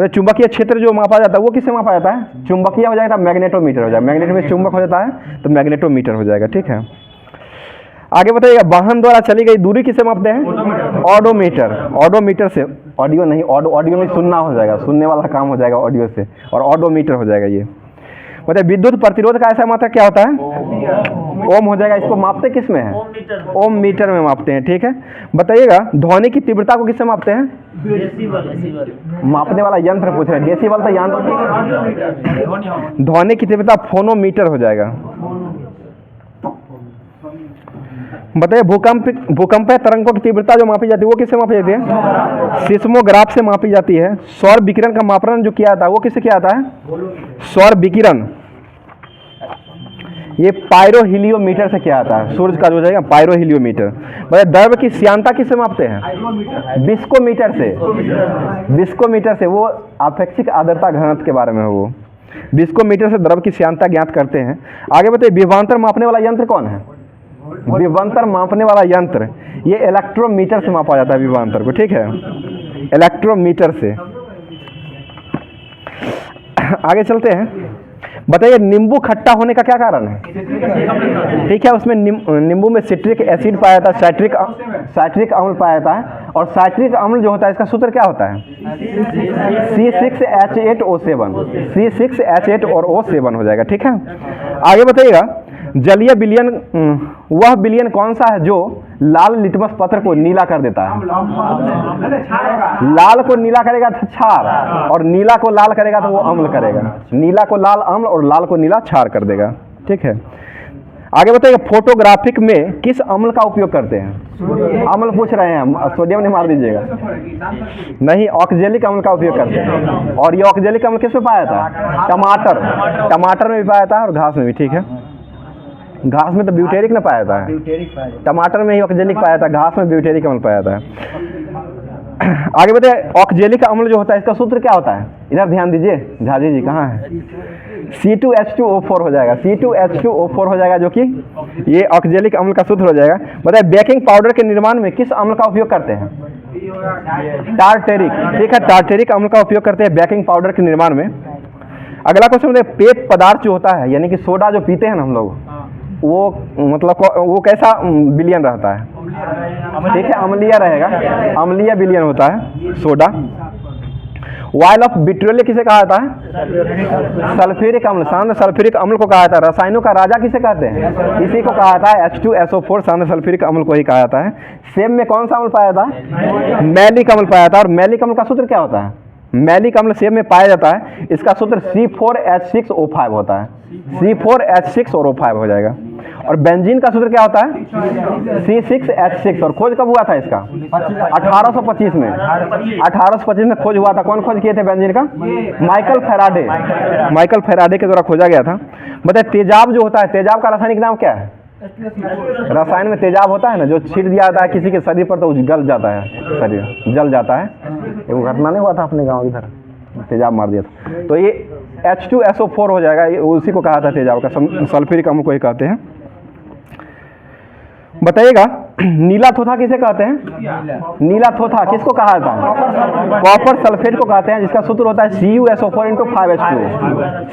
[SPEAKER 1] चुंबकीय क्षेत्र जो मापा जाता है वो किससे मापा जाता है? चुंबकीय हो जाएगा, मैग्नेटोमीटर हो जाएगा, मैग्नेट में चुंबक हो जाता है तो मैग्नेटोमीटर हो जाएगा, ठीक है। आगे बताइएगा, वाहन द्वारा चली गई दूरी किसे मापते हैं? ऑडोमीटर, ऑडोमीटर से, ऑडियो नहीं, ऑडियो में सुनना हो जाएगा, सुनने वाला काम हो जाएगा ऑडियो से, और ऑडोमीटर हो जाएगा ये। बताइए विद्युत प्रतिरोध का ऐसा मात्रा क्या होता है? ओम हो जाएगा। इसको मापते किस में है? ओम मीटर में मापते हैं, ठीक है। बताइएगा ध्वनि की तीव्रता को किससे मापते हैं? मापने वाला यंत्र पूछ रहे हैं, डेसिबल तो यंत्र। ध्वनि की तीव्रता फोनोमीटर हो जाएगा। बताइए भूकंपीय तरंगों की तीव्रता जो मापी जाती है वो किससे मापी जाती है? सिस्मोग्राफ से मापी जाती है। सौर विकिरण का मापन जो किया जाता है वो किससे किया जाता है? सौर विकिरण ये पायरोहीलियोमीटर से किया जाता है, सूर्य का जो जाएगा पायरोहीलियोमीटर। बताइए द्रव की श्यानता किससे मापते हैं? विस्कोमीटर से, विस्कोमीटर से, वो आपेक्षिक आर्द्रता घनत्व के बारे में है वो। विस्कोमीटर से द्रव की श्यानता ज्ञात करते हैं। आगे बताइए विभवांतर मापने वाला यंत्र कौन है? विभवांतर मापने वाला यंत्र ये इलेक्ट्रोमीटर से मापा जाता है विभवांतर को, ठीक है, इलेक्ट्रोमीटर से। आगे चलते हैं। बताइए नींबू खट्टा होने का क्या कारण है? ठीक है, उसमें नींबू में सिट्रिक एसिड पाया जाता है, साइट्रिक अम्ल पाया जाता है, और साइट्रिक अम्ल जो होता है इसका सूत्र क्या होता है? C6H8O7, C6H8 और O7 हो जाएगा, ठीक है। आगे बताइएगा जलीय विलयन वह विलयन कौन सा है जो लाल लिटमस पत्र को नीला कर देता है? लाल को नीला करेगा तो क्षार, और नीला को लाल करेगा तो वो अम्ल करेगा। नीला को लाल अम्ल और लाल को नीला क्षार कर देगा। ठीक है, आगे बताइए, फोटोग्राफिक में किस अम्ल का उपयोग करते हैं? अम्ल पूछ रहे हैं, सोडियम नहीं मार दीजिएगा। नहीं, ऑक्जेलिक अम्ल का उपयोग करते हैं। और ये ऑक्जेलिक अम्ल किस में पाया था? टमाटर, टमाटर में भी पाया था और घास में भी। ठीक है, घास में तो ब्यूटेरिक ना पाया था, टमाटर में ही ऑक्जेलिक पाया था, घास में ब्यूटेरिक अम्ल पाया था। आगे बताइए, ऑक्जेलिक अम्ल जो होता है इसका सूत्र क्या होता है? इधर ध्यान दीजिए, झाजी जी कहाँ है? C2H2O4 हो जाएगा, C2H2O4 हो जाएगा, जो कि ये ऑक्जेलिक अम्ल का सूत्र हो जाएगा। बताइए, बेकिंग पाउडर के निर्माण में किस अम्ल का उपयोग करते हैं? टार्टेरिक। ठीक है, टार्टेरिक अम्ल का उपयोग करते हैं बेकिंग पाउडर के निर्माण में। अगला क्वेश्चन बताइए, पेय पदार्थ जो होता है, यानी कि सोडा जो पीते हैं ना हम लोग, वो मतलब वो कैसा विलयन रहता है? ठीक है, अम्लीय रहेगा, अम्लीय विलयन होता है सोडा। वाइल ऑफ विट्रियोल किसे कहा जाता है? सल्फ्यूरिक अम्ल, शांत सल्फ्यूरिक अम्ल को कहा जाता है। रसायनों का राजा किसे कहते हैं? इसी को कहा जाता है H2SO4, शांत सल्फ्यूरिक अम्ल को ही कहा जाता है। सेब में कौन सा अम्ल पाया था? मैलिक अम्ल पाया था। और मैलिक अम्ल का सूत्र क्या होता है? मैलिक अम्ल सेब में पाया जाता है, इसका सूत्र C4H6O5 होता है। C4H6 और O5 हो जाएगा। और बेंजीन का सूत्र क्या होता है? C6H6। और खोज कब हुआ था इसका? 1825 में। 1825 में खोज हुआ था। कौन खोज किए थे बेंजीन का? Michael Faraday. माइकल फेराडे के द्वारा खोजा गया था। बताइए, तेजाब जो होता है, तेजाब का रासायनिक नाम क्या है? रसायन में तेजाब होता है ना, जो छीट दिया जाता है किसी के शरीर पर तो गल जाता है, शरीर जल जाता है। वो घटना नहीं हुआ था अपने गांव इधर, तेजाब मार दिया था। तो ये H2SO4 हो जाएगा, ये उसी को कहा था तेजाब का, सल्फ्यूरिक अम्ल को ही कहते हैं। बताइएगा, नीला थोथा किसे कहते हैं? नीला थोथा किसको कहा जाता है? कॉपर सल्फेट को कहते हैं, जिसका सूत्र होता है CuSO4 × 5H2।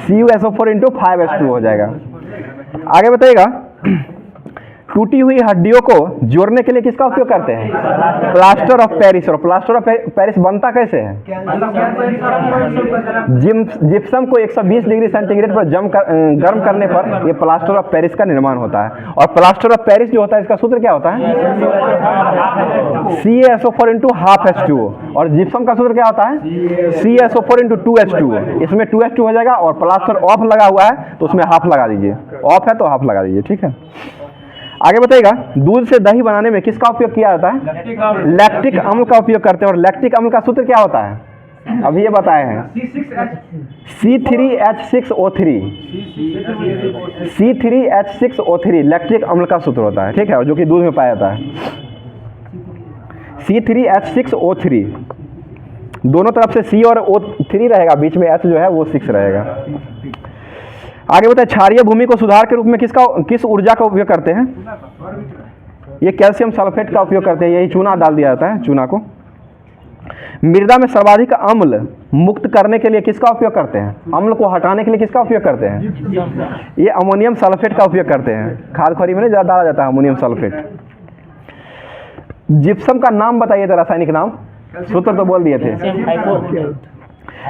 [SPEAKER 1] CuSO4 × 5H2 हो जाएगा। आगे बताइएगा, टूटी हुई हड्डियों को जोड़ने के लिए किसका उपयोग करते हैं? Plaster of Paris. और प्लास्टर ऑफ पेरिस बनता कैसे है? जिप्सम को 120 डिग्री सेंटीग्रेड पर गर्म करने पर ये प्लास्टर ऑफ पेरिस का निर्माण होता है। और प्लास्टर ऑफ पेरिस जो होता है, इसका सूत्र क्या होता है? CaSO4 × 1/2H2O। और जिप्सम का सूत्र क्या होता है? CaSO4 × 2H2O। इसमें 2H2 हो जाएगा। और प्लास्टर ऑफ लगा हुआ है तो उसमें हाफ लगा दीजिए, ऑफ है तो हाफ लगा दीजिए। ठीक है, आगे बताइएगा, दूध से दही बनाने में किसका उपयोग किया जाता है? लैक्टिक अम्ल का उपयोग करते हैं। और लैक्टिक अम्ल का सूत्र क्या होता है? अभी ये बताए हैं, C3H6O3। C3H6O3 लैक्टिक अम्ल का सूत्र होता है। ठीक है, जो कि दूध में पाया जाता है। C3H6O3, दोनों तरफ से C और O3 रहेगा, बीच में H जो है वो 6 रहेगा। आगे बताए, क्षारीय भूमि को सुधार के रूप में किस ऊर्जा का उपयोग करते हैं? ये कैल्शियम सल्फेट का उपयोग करते हैं, यही चूना डाल दिया जाता है, चूना को। मृदा में सर्वाधिक अम्ल मुक्त करने के लिए किसका उपयोग करते हैं? अम्ल को हटाने के लिए किसका उपयोग करते हैं? ये अमोनियम सल्फेट का उपयोग करते हैं। खाद खरी में नहीं डाला जाता है अमोनियम सल्फेट। जिप्सम का नाम बताइए था, रासायनिक नाम, सूत्र तो बोल दिए थे।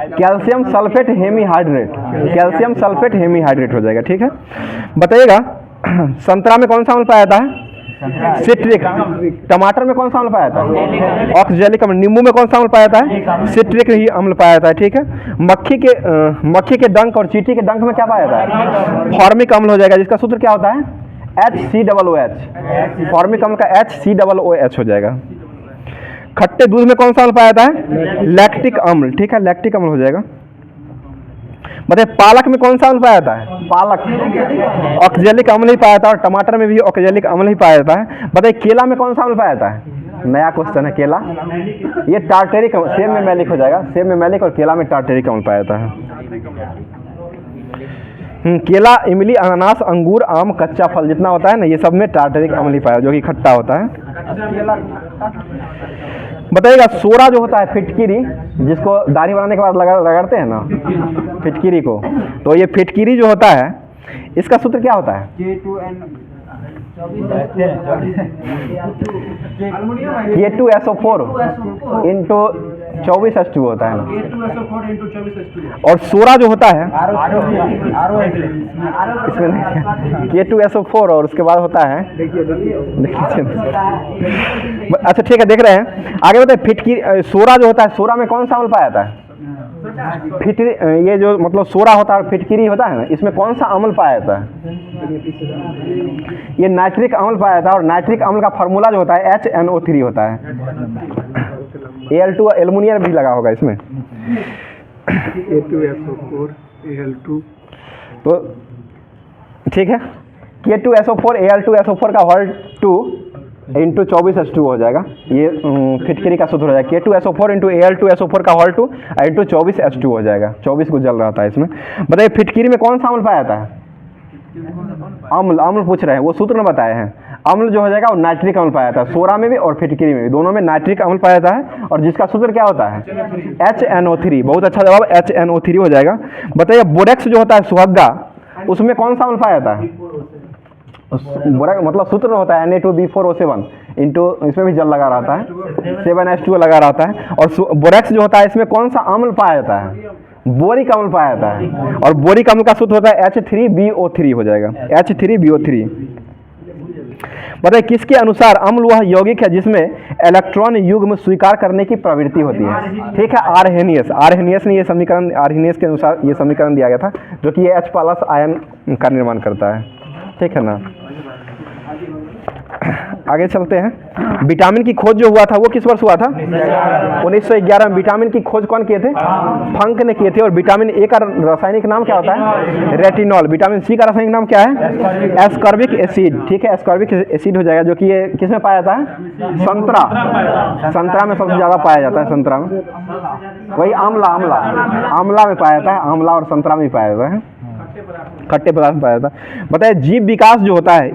[SPEAKER 1] Calcium sulphate hemihydrate, calcium sulphate hemihydrate हो जाएगा। ठीक है, बताइएगा, संतरा में कौन सा अम्ल पाया जाता है? सिट्रिक। टमाटर में कौन सा अम्ल पाया जाता है? ऑक्जेलिक अम्ल। नींबू में कौन सा अम्ल पाया जाता है? सिट्रिक ही अम्ल पाया जाता है। ठीक है, मक्खी के डंक और चींटी के डंक में क्या पाया जाता है? फॉर्मिक अम्ल हो जाएगा, जिसका सूत्र क्या होता है? HCOOH। फॉर्मिक अम्ल का HCOOH हो जाएगा। खट्टे दूध में कौन सा अम्ल पाया जाता है? लैक्टिक अम्ल। ठीक है, लैक्टिक अम्ल हो जाएगा। बताइए, पालक में कौन सा अम्ल पाया जाता है? पालक ऑक्जेलिक अम्ल ही पाया जाता है। और टमाटर में भी ऑक्जेलिक अम्ल ही पाया जाता है। बताइए, केला में कौन सा अम्ल पाया जाता है? नया क्वेश्चन है, केला। ये टार्टेरिक अम्ल, सेब में मैलिक हो जाएगा, सेब में मैलिक और केला में टार्टेरिक अम्ल पाया जाता है। केला, इमली, अनानास, अंगूर, आम, कच्चा फल जितना होता है ना, ये सब में टार्टेरिक अम्ल ही पाया, जो कि खट्टा होता है। बताइएगा, सोरा जो होता है, फिटकिरी, जिसको दाढ़ी बनाने के बाद रगड़ते हैं ना, फिटकिरी को, तो ये फिटकिरी जो होता है, इसका सूत्र क्या होता है? K2SO4 × 24H2 होता है ना।
[SPEAKER 2] K2SO4 into 24H2O।
[SPEAKER 1] और सोरा जो होता है
[SPEAKER 2] आरो
[SPEAKER 1] इसमें नहीं, K2SO4 और उसके बाद होता है, अच्छा ठीक है, देख रहे हैं। आगे बताइए, फिटकिरी सोरा जो होता है, सोरा में कौन सा अम्ल पाया जाता है? फिटरी, ये जो मतलब सोरा होता है और फिटकिरी होता है ना, इसमें कौन सा अम्ल पाया जाता है? ये नाइट्रिक अम्ल पाया जाता है। और नाइट्रिक अम्ल का फार्मूला जो होता है HNO3 होता है। Al2 एल्युमिनियम भी लगा होगा इसमें।
[SPEAKER 2] K2SO4 Al2।
[SPEAKER 1] तो ठीक है, K2SO4 Al2SO4 का होल 2 इंटू 24H2 हो जाएगा। ये फिटकरी का सूत्र हो जाएगा। K2SO4 इंटू Al2SO4 का होल 2 इंटू 24H2 हो जाएगा। 24 को जल रहा था इसमें। बताइए फिटकरी में कौन सा अम्ल पाया जाता है? अम्ल पूछ रहे हैं, वो सूत्र में बताए हैं। अम्ल जो हो जाएगा वो नाइट्रिक अम्ल पाया जाता है, सोरा में भी और फिटकरी में भी, दोनों में नाइट्रिक अम्ल पाया जाता है। और जिसका सूत्र क्या होता है? HNO3। बहुत अच्छा जवाब, HNO3 हो जाएगा। बताइए बोरेक्स जो होता है सुहग्गा, उसमें कौन सा अम्ल पाया जाता है? बोरेक्स मतलब सूत्र में होता है Na2B4O7 इंटू, इसमें भी जल लगा रहता है, 7H2O लगा रहता है। और बोरेक्स जो होता है इसमें कौन सा अम्ल पाया जाता है? बोरिक अम्ल पाया जाता है। और बोरिक अम्ल का सूत्र होता है H3BO3 हो जाएगा, H3BO3। बताइए किसके अनुसार अम्ल वह यौगिक है जिसमें इलेक्ट्रॉन युग्म स्वीकार करने की प्रवृत्ति होती है? ठीक है, आरहेनियस ने ये समीकरण, आरहेनियस के अनुसार ये समीकरण दिया गया था, जो कि ये H+ आयन का निर्माण करता है। ठीक है ना। आगे चलते हैं। विटामिन की खोज जो हुआ था वो किस वर्ष हुआ था? 1911 में। विटामिन की खोज कौन किए थे? फंक ने किए थे। और विटामिन ए का रासायनिक नाम क्या होता है? रेटिनॉल। विटामिन सी का रासायनिक नाम क्या है? Ascorbic acid. ठीक है, एस्कॉर्बिक एसिड हो जाएगा, जो कि ये किस में पाया जाता है? संतरा में सबसे ज़्यादा पाया जाता है, संतरा में। वही आंवला में पाया जाता है, आंवला और संतरा में पाया जाता है, खट्टे पदार्थ में पाया जाता है। बताइए जीव विकास जो होता है,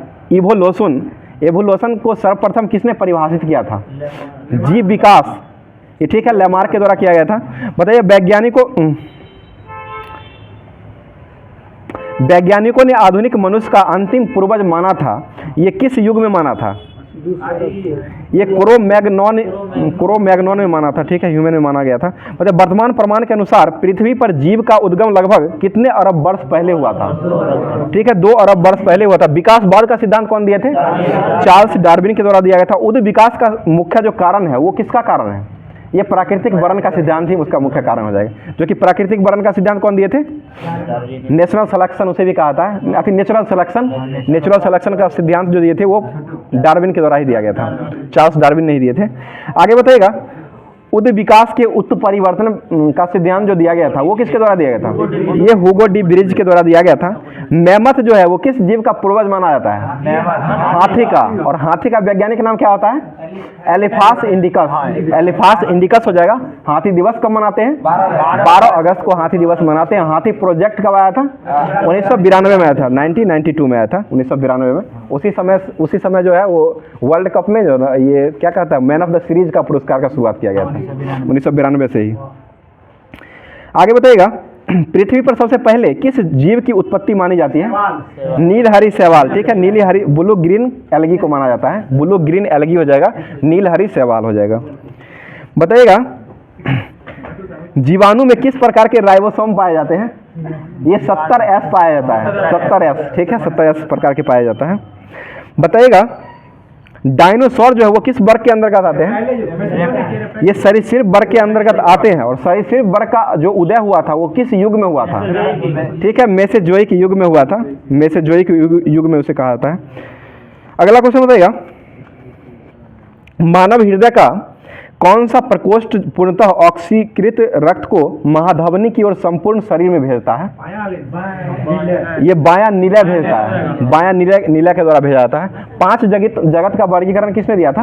[SPEAKER 1] एवोल्यूशन को सर्वप्रथम किसने परिभाषित किया था? जीव विकास, ये ठीक है, लैमार्क के द्वारा किया गया था। बताइए वैज्ञानिकों ने आधुनिक मनुष्य का अंतिम पूर्वज माना था, ये किस युग में माना था? ये क्रो-मैग्नॉन में माना था। ठीक है, ह्यूमन में माना गया था। मतलब वर्तमान प्रमाण के अनुसार पृथ्वी पर जीव का उद्गम लगभग कितने अरब वर्ष पहले हुआ था? ठीक है, 2 अरब वर्ष पहले हुआ था। विकासवाद का सिद्धांत कौन दिए थे? चार्ल्स डार्विन के द्वारा दिया गया था। उद् विकास का मुख्य जो कारण है वो किसका कारण है? ये प्राकृतिक वर्ण का सिद्धांत ही उसका मुख्य कारण हो जाएगा। जो कि प्राकृतिक वर्ण का सिद्धांत कौन दिए थे? नेचुरल सिलेक्शन उसे भी कहा था, नेचुरल सिलेक्शन का सिद्धांत जो दिए थे वो डार्विन के द्वारा ही दिया गया था, चार्ल्स डार्विन नहीं दिए थे। आगे बताइएगा, उद् विकास के उत्परिवर्तन का सिद्धांत जो दिया गया था वो किसके द्वारा दिया गया था? ये हुगो डी ब्रिज के द्वारा दिया गया था। मैमथ जो है वो किस जीव का पूर्वज माना जाता है? हाथी का। और हाथी का वैज्ञानिक नाम क्या होता है? एलिफास इंडिकस हो जाएगा। हाथी दिवस कब मनाते हैं? 12 अगस्त को हाथी दिवस मनाते हैं। हाथी प्रोजेक्ट कब आया था? 1992 में आया था, 1992 में आया था, 1992 में। उसी समय जो है वो वर्ल्ड कप में जो ना ये क्या कहता है, मैन ऑफ द सीरीज का पुरस्कार का शुरुआत किया गया था 1992 से ही। आगे बताइएगा, पृथ्वी पर सबसे पहले किस जीव की उत्पत्ति मानी जाती है? नीलहरी शैवाल। ठीक है, नीलहरी ब्लू ग्रीन एल्गी को माना जाता है, ब्लू ग्रीन एल्गी हो जाएगा, नीलहरी शैवाल हो जाएगा। बताइएगा जीवाणु में किस प्रकार के राइबोसोम पाए जाते हैं? ये 70S पाया जाता है, 70S। ठीक है, 70S प्रकार के पाया जाता है। बताइएगा डायनासोर जो है वो किस वर्ग के अंतर्गत आते हैं? ये सरीसृप वर्ग के अंतर्गत आते हैं। और सरीसृप वर्ग का जो उदय हुआ था वो किस युग में हुआ था? ठीक है, मेसोजोइक युग में हुआ था, मेसोजोइक युग में उसे कहा जाता है। अगला क्वेश्चन बताइएगा, मानव हृदय का कौन सा प्रकोष्ठ पूर्णतः ऑक्सीकृत रक्त को महाधमनी की ओर संपूर्ण शरीर में भेजता है? ये बायां नीला भेजता है, बायां नीला के द्वारा भेजा जाता है। 5 जगत का वर्गीकरण किसने दिया था?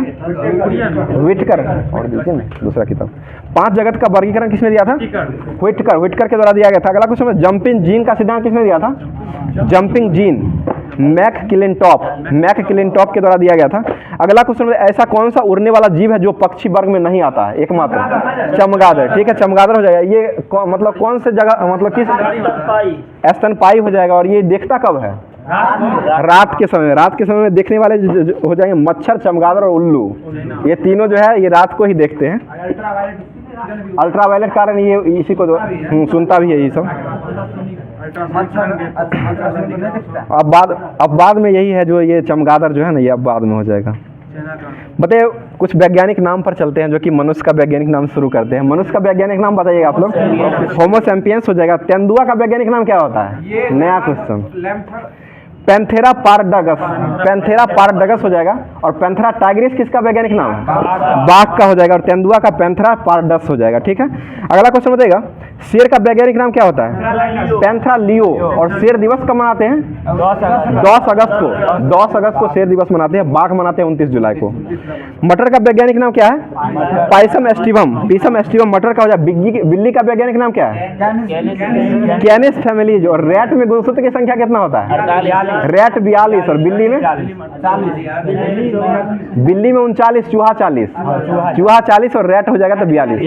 [SPEAKER 1] व्हिटकर। और देखिए ना दूसरा किताब, 5 जगत का वर्गीकरण किसने दिया था? व्हिटकर के द्वारा दिया गया था। अगला क्वेश्चन, जंपिंग जीन का सिद्धांत किसने दिया था? जंपिंग जीन मैकक्लिंटॉफ के द्वारा दिया गया था। अगला क्वेश्चन, ऐसा कौन सा उड़ने वाला जीव है जो पक्षी वर्ग में नहीं आता है? एकमात्र चमगादड़। ठीक है, चमगादड़ हो जाएगा। ये मतलब कौन से जगह, मतलब किस? स्तनपाई हो जाएगा। और ये देखता कब है? रात के समय में देखने वाले हो जाएंगे मच्छर, चमगादड़ और उल्लू। ये तीनों जो है ये रात को ही देखते हैं। अल्ट्रा वायलेट कारण ये इसी को सुनता भी है ये सब। अब बाद में यही है जो ये चमगादड़ जो है ना, ये अब बाद में हो जाएगा। बताइए कुछ वैज्ञानिक नाम पर चलते हैं, जो कि मनुष्य का वैज्ञानिक नाम शुरू करते हैं। मनुष्य का वैज्ञानिक नाम बताइएगा आप लोग। होमो सैपियंस हो जाएगा। तेंदुआ का वैज्ञानिक नाम क्या होता है? नया क्वेश्चन। पैंथेरा पारडागस, पैंथेरा पारडागस हो जाएगा। और पैंथेरा टाइग्रिस किसका वैज्ञानिक नाम है? बाघ का हो जाएगा। और तेंदुआ का पैंथेरा पारडस हो जाएगा। ठीक है, अगला क्वेश्चन बताइएगा, शेर का वैज्ञानिक नाम क्या होता है? Panthera leo. और शेर दिवस कब मनाते हैं? 10 अगस्त को। 10 अगस्त को शेर दिवस मनाते हैं। बाघ मनाते हैं 29 जुलाई को। मटर का वैज्ञानिक नाम क्या है? Pisum aestivum. पीसम एस्टिवम मटर का हो जाए। बिल्ली का वैज्ञानिक नाम क्या है? कैनिस फैमिलीज। और रैट में गुणसूत्र की संख्या कितना होता है? रैट 42 और बिल्ली में 39, चूहा 40। चूहा 40 और रैट हो जाएगा तो 42।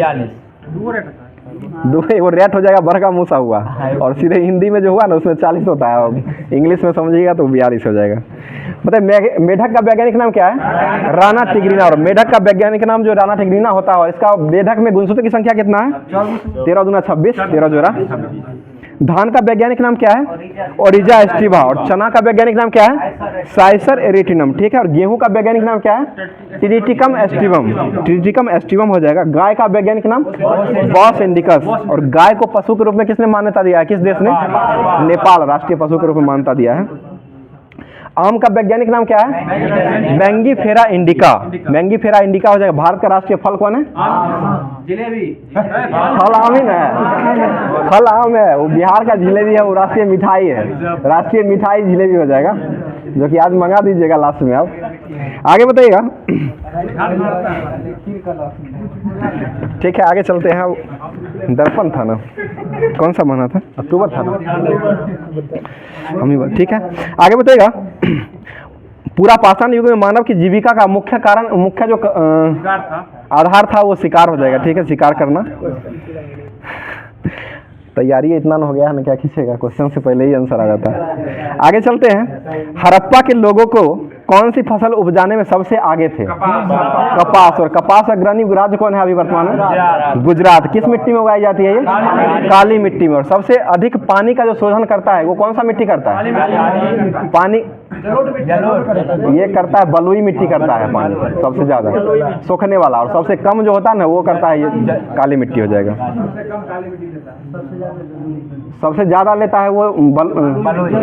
[SPEAKER 1] वो रैट हो जाएगा बरका मूसा हुआ। और सीधे हिंदी में जो हुआ ना उसमें 40 होता है, और इंग्लिश में समझिएगा तो 42 हो जाएगा। बताइए मेढक का वैज्ञानिक नाम क्या है? राना टिग्रीना। और मेढक का वैज्ञानिक नाम जो राना टिग्रीना होता है, और इसका मेढक में गुणसूत्र की संख्या कितना है? 13 दूना 26, 13 जोड़ा। धान का वैज्ञानिक नाम क्या है? ओरिजा एस्टिवा। और चना का वैज्ञानिक नाम क्या है? साइसर एरिटिनम। ठीक है, और गेहूं का वैज्ञानिक नाम क्या है? Triticum aestivum. ट्रिटिकम एस्टिवम हो जाएगा। गाय का वैज्ञानिक नाम? Bos indicus. और गाय को पशु के रूप में किसने मान्यता दिया है? किस देश ने? नेपाल राष्ट्रीय पशु के रूप में मान्यता दिया है। आम का वैज्ञानिक नाम क्या है? Mangifera indica. मैंगीफेरा इंडिका हो जाएगा। भारत का राष्ट्रीय फल कौन है?
[SPEAKER 2] जलेबी।
[SPEAKER 1] फल आम ही ना है, फल आम है। वो बिहार का जिलेबी है, वो राष्ट्रीय मिठाई है। राष्ट्रीय मिठाई जिलेबी हो जाएगा, जो कि आज मंगा दीजिएगा लास्ट में। आप आगे बताइएगा। ठीक है, आगे चलते हैं। दर्पण था ना, कौन सा महीना था? अक्टूबर था ना, हम। ठीक है, आगे बताइएगा। पूरा पाषाण युग में मानव की जीविका का मुख्य कारण, मुख्य जो आधार था वो शिकार हो जाएगा। ठीक है, शिकार करना। तैयारी इतना न हो गया है ना, क्या खींचेगा? क्वेश्चन से पहले ही आंसर आ जाता है। आगे चलते हैं। हड़प्पा के लोगों को कौन सी फसल उपजाने में सबसे आगे थे? कपास। और कपास अग्रणी राज्य कौन है अभी वर्तमान में? गुजरात। किस मिट्टी में उगाई जाती है ये? काली मिट्टी में। और सबसे अधिक पानी का जो शोधन करता है वो कौन सा मिट्टी करता है? पानी ये करता है, बलुई मिट्टी करता है पानी सबसे ज्यादा, सूखने वाला। और सबसे कम जो होता है ना वो करता है ये काली मिट्टी हो जाएगा। सबसे ज्यादा लेता है वो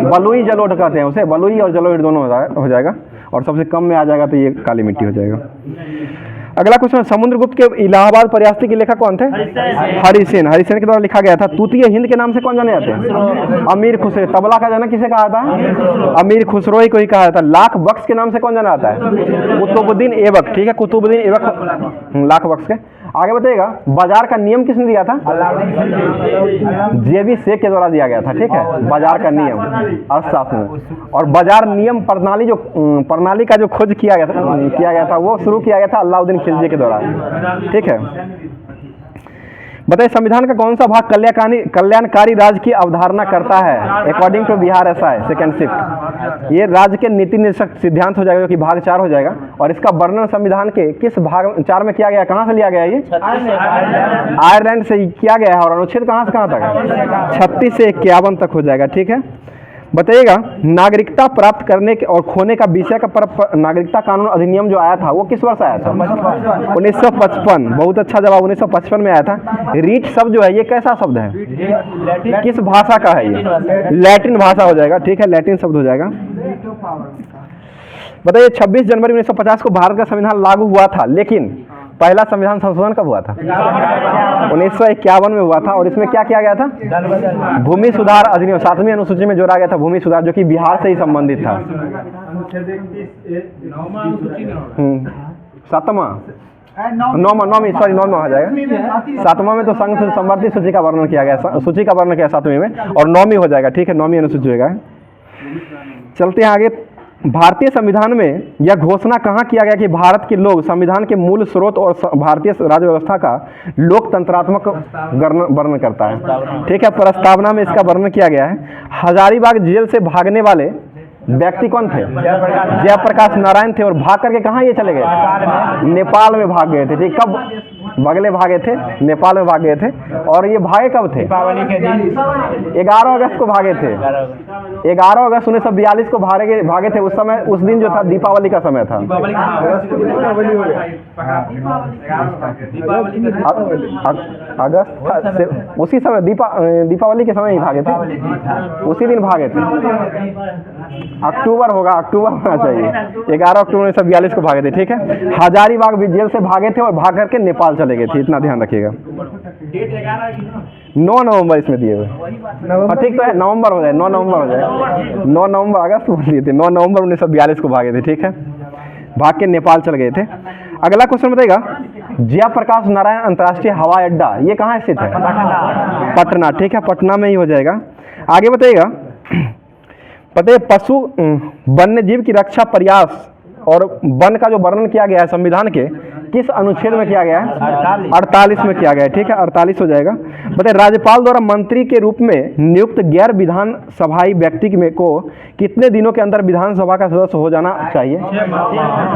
[SPEAKER 1] बलुई जलोढ़ कहते हैं उसे। बलुई और जलोढ़ दोनों हो जाएगा। और सबसे कम में आ जाएगा तो ये काली मिट्टी हो जाएगा। अगला क्वेश्चन, समुद्रगुप्त के इलाहाबाद प्रयास्ती के लेखक कौन थे? हरिसेन। हरिसेन के द्वारा लिखा गया था। तूतीय हिंद के नाम से कौन जाने जाते हैं? अमीर खुसरो। तबला का जनक किसे कहा था? अमीर खुसरो ही को ही कहा जाता है। लाख बख्श के नाम से कौन जाना जाता है? कुतुबुद्दीन ऐबक। ठीक है, कुतुबुद्दीन ऐबक लाख बख्श के। आगे बताइएगा, बाजार का नियम किसने दिया था? जेबी शेख के द्वारा दिया गया था। ठीक है, बाजार का नियम अर्थशास्त्र में। और बाजार नियम प्रणाली जो प्रणाली का जो खोज किया गया था वो शुरू किया गया था अलाउद्दीन खिलजी के द्वारा। ठीक है, बताइए संविधान का कौन सा भाग कल्याणकारी राज्य की अवधारणा करता है? According to Bihar SI second shift. ये राज्य के नीति निर्देशक सिद्धांत हो जाएगा, जो कि भाग 4 हो जाएगा। और इसका वर्णन संविधान के किस भाग 4 में किया गया? कहाँ से लिया गया ये? आयरलैंड से किया गया है। और अनुच्छेद कहाँ से कहाँ तक है? 36 से 51 तक हो जाएगा। ठीक है, बताइएगा नागरिकता प्राप्त करने के और खोने का विषय का नागरिकता कानून अधिनियम जो आया था वो किस वर्ष आया था? 1955। बहुत अच्छा जवाब, 1955 में आया था। रीट शब्द जो है ये कैसा शब्द है? किस भाषा का है ये? लैटिन भाषा हो जाएगा। ठीक है, लैटिन शब्द हो जाएगा। बताइए 26 जनवरी 1950 को भारत का संविधान लागू हुआ था, लेकिन पहला संविधान संशोधन कब हुआ था? 1951 में हुआ था। और इसमें क्या किया गया था? भूमि सुधार अधिनियम 7वीं अनुसूची में जोड़ा गया था भूमि सुधार, जो कि बिहार से ही संबंधित था। 9वां आ जाएगा। 7वां में तो संघ से संवर्धित सूची का वर्णन किया गया, सूची का वर्णन किया 7वीं में। और 9वीं हो जाएगा। ठीक है, 9वीं अनुसूची होगा। चलते हैं आगे। भारतीय संविधान में यह घोषणा कहाँ किया गया कि भारत के लोग संविधान के मूल स्रोत और भारतीय राज्य व्यवस्था का लोकतंत्रात्मक वर्णन करता है? ठीक है, प्रस्तावना में इसका वर्णन किया गया है। हजारीबाग जेल से भागने वाले व्यक्ति कौन थे? जयप्रकाश नारायण थे। और भाग करके कहाँ ये चले गए? नेपाल में भाग गए थे। ठीक, कब? बगले भागे थे, नेपाल में भागे थे। और ये भागे कब थे?
[SPEAKER 3] दीपावली के दिन
[SPEAKER 1] 11 अगस्त को भागे थे। 11 अगस्त 1942 को भागे थे। उस समय, उस दिन जो था दीपावली का समय था। अगस्त था, उसी समय दीपावली के समय ही भागे थे, उसी दिन भागे थे। अक्टूबर होगा, अक्टूबर होना चाहिए। 11 अक्टूबर 1942 को भागे थे, ठीक है। हजारीबाग भी जेल से भागे थे और भाग करके नेपाल चले गए थे, इतना ध्यान रखिएगा। 9 नवंबर इसमें दिए हुए, ठीक तो है, नवंबर हो जाए, 9 नवंबर हो जाए, 9 नवंबर, अगस्त बोल दिए थे, 9 नवंबर 1942 को भागे थे, ठीक है। भाग के नेपाल चल गए थे। अगला क्वेश्चन बताइएगा, जयप्रकाश नारायण अंतर्राष्ट्रीय हवाई अड्डा ये कहाँ स्थित है? पटना, ठीक है, पटना में ही हो जाएगा। आगे बताइएगा, पता है पशु वन्य जीव की रक्षा प्रयास और वन का जो वर्णन किया गया है संविधान के किस अनुच्छेद में किया गया है? 48 में किया गया है, ठीक है, 48 हो जाएगा। बताइए राज्यपाल द्वारा मंत्री के रूप में नियुक्त गैर विधान सभाई व्यक्ति को कितने दिनों के अंदर विधानसभा का सदस्य हो जाना चाहिए?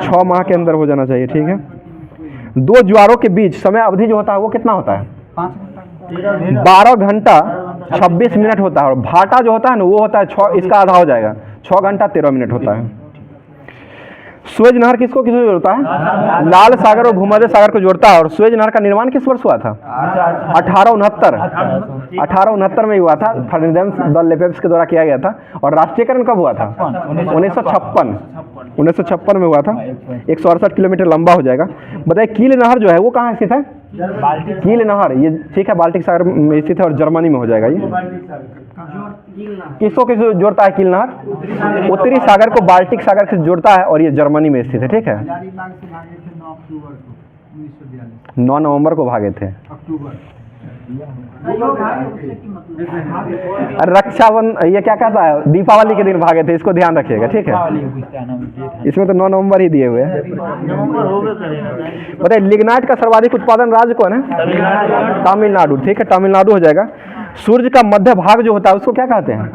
[SPEAKER 1] 6 माह के अंदर हो जाना चाहिए, ठीक है। 2 ज्वारों के बीच समय अवधि जो होता है वो कितना होता है? 12 घंटा 26 मिनट होता है। और भाटा जो होता है ना वो होता है 6, इसका आधा हो जाएगा, 6 घंटा 13 मिनट होता है। सुएज नहर किसको जोड़ता है? लाल सागर और भूमध्य सागर को जोड़ता है। और सुएज नहर का निर्माण किस वर्ष हुआ था? 1869 में हुआ था, फर्डिनेंड द लेपेस के द्वारा किया गया था। और राष्ट्रीयकरण कब हुआ था? 1956 में हुआ था। 168 किलोमीटर लंबा हो जाएगा। बताइए कील नहर जो है वो कहाँ स्थित है? कील नहर, ये ठीक है, बाल्टिक सागर में स्थित है और जर्मनी में हो जाएगा। ये किसको जोड़ता है कील नहर? उत्तरी सागर को बाल्टिक सागर से जोड़ता है और ये जर्मनी में स्थित है, ठीक है। 9 नवंबर को भागे थे। रक्षाबंधन, ये क्या कहता है, दीपावली के दिन भागे थे, इसको ध्यान रखिएगा, ठीक है। इसमें तो 9 नवंबर ही दिए हुए हैं। बताइए लिग्नाइट का सर्वाधिक उत्पादन राज्य कौन है? तमिलनाडु, ठीक है, तमिलनाडु हो जाएगा। सूर्य का मध्य भाग जो होता है उसको क्या कहते हैं?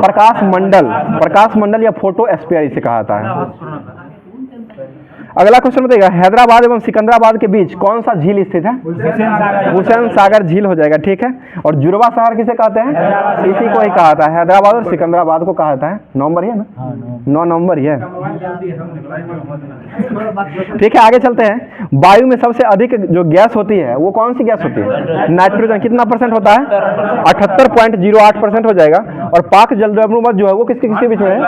[SPEAKER 1] प्रकाश मंडल, प्रकाश मंडल या फोटो स्फीयर इसे कहा जाता है। अगला क्वेश्चन बताइएगा, हैदराबाद एवं सिकंदराबाद के बीच कौन सा झील स्थित है? हुसैन सागर झील हो जाएगा, ठीक है। और जुड़वा शहर किसे कहते हैं? इसी को ही कहा जाता है, हैदराबाद और सिकंदराबाद को कहा जाता है। नवंबर ही है ना? 9 नवंबर ही है, ठीक है। आगे चलते हैं, वायु में सबसे अधिक जो गैस होती है वो कौन सी गैस होती है? नाइट्रोजन। कितना परसेंट होता है? 78.08% हो जाएगा। और पाक जलमग्न जो है वो किसके बीच में है?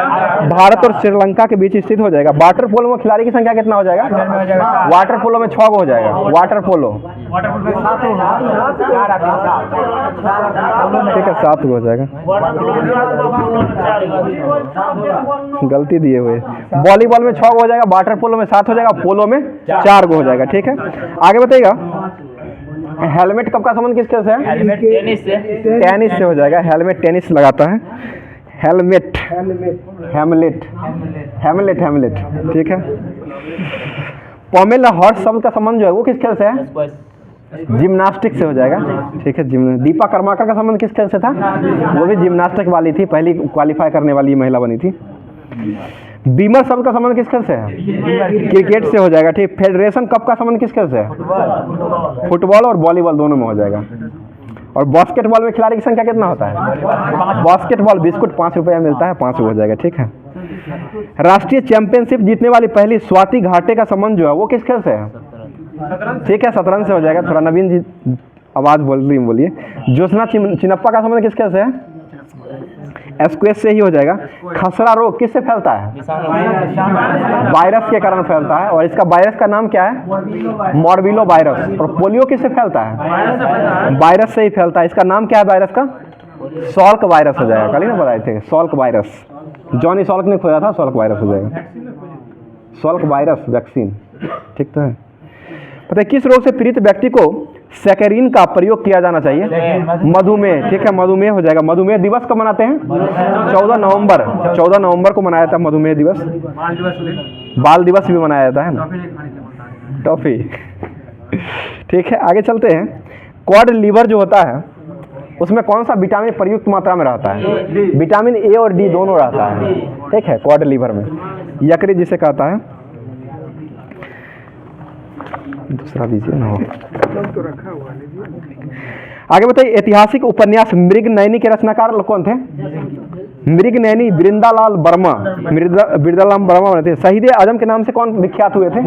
[SPEAKER 1] भारत और श्रीलंका के बीच स्थित हो जाएगा। वाटर पोलो में खिलाड़ी की संख्या कितना हो जाएगा? वाटर पोलो में 6 हो जाएगा। वाटर पोलो, ठीक है, 7 हो जाएगा, गलती दिए हुए। वॉलीबॉल में 6 हो जाएगा, वाटर पोलो में 7 हो जाएगा, पोलो में 4 हो जाएगा, ठीक है। आगे बताइएगा, हेलमेट कब का संबंध किस खेल से है? टेनिस से हो जाएगा। हेलमेट टेनिस लगाता है। हेलमेट, हेमलेट, हेमलेट, हेमलेट, ठीक है। पॉमेल हॉर्स शब्द का संबंध जो है वो किस खेल से है? जिम्नास्टिक से हो जाएगा, ठीक है। दीपा कर्माकर का संबंध किस खेल से था? वो भी जिम्नास्टिक वाली थी, पहली क्वालिफाई करने वाली महिला बनी थी। बीमर शब्द का संबंध किस खेल से है? क्रिकेट से हो जाएगा, ठीक। फेडरेशन कप का संबंध किस खेल से है? फुटबॉल और वॉलीबॉल दोनों में हो जाएगा। और बास्केटबॉल में खिलाड़ी की संख्या कितना होता है? बास्केटबॉल बिस्कुट 5 रुपया मिलता है, 5 हो जाएगा, ठीक है। राष्ट्रीय चैंपियनशिप जीतने वाली पहली स्वाति घाटे का संबंध जो है वो किस खेल से है? ठीक है, शतरंज से हो जाएगा। थोड़ा नवीन जी आवाज बोलिए। ज्योत्सना चिनप्पा का संबंध किस खेल से है? स्क्वैश से ही हो जाएगा। खसरा रोग किससे फैलता है? वायरस के कारण फैलता है। और इसका वायरस का नाम क्या है? मॉर्बिलो वायरस। और पोलियो किससे फैलता है? वायरस से ही फैलता है। इसका नाम क्या है वायरस का? सॉल्क वायरस हो जाएगा। कल ही ना बताए थे, सॉल्क वायरस। जॉनी सॉल्क ने खोया था, सॉल्क वायरस हो जाएगा। सॉल्क वायरस वैक्सीन, ठीक तो है। पता है किस रोग से पीड़ित व्यक्ति को सैकरीन का प्रयोग किया जाना चाहिए? मधुमेह, ठीक है, मधुमेह हो जाएगा। मधुमेह दिवस कब मनाते हैं? 14 नवंबर। 14 नवंबर को मनाया जाता है मधुमेह दिवस। बाल दिवस भी मनाया जाता है ना, टॉफी, ठीक है। आगे चलते हैं, क्वाड लीवर जो होता है उसमें कौन सा विटामिन प्रयुक्त मात्रा में रहता है? विटामिन ए और डी दोनों रहता है, ठीक है, क्वाड लीवर में। यकृत जिसे कहता है। दूसरा दीजिए ना हो।
[SPEAKER 2] तो रखा हुआ है।
[SPEAKER 1] आगे बताइए, ऐतिहासिक उपन्यास मृगनयनी के रचनाकार कौन थे? मृगनयनी बिरंदालाल वर्मा, बिरंदालाल वर्मा बने थे। शहीद आजम के नाम से कौन विख्यात हुए थे?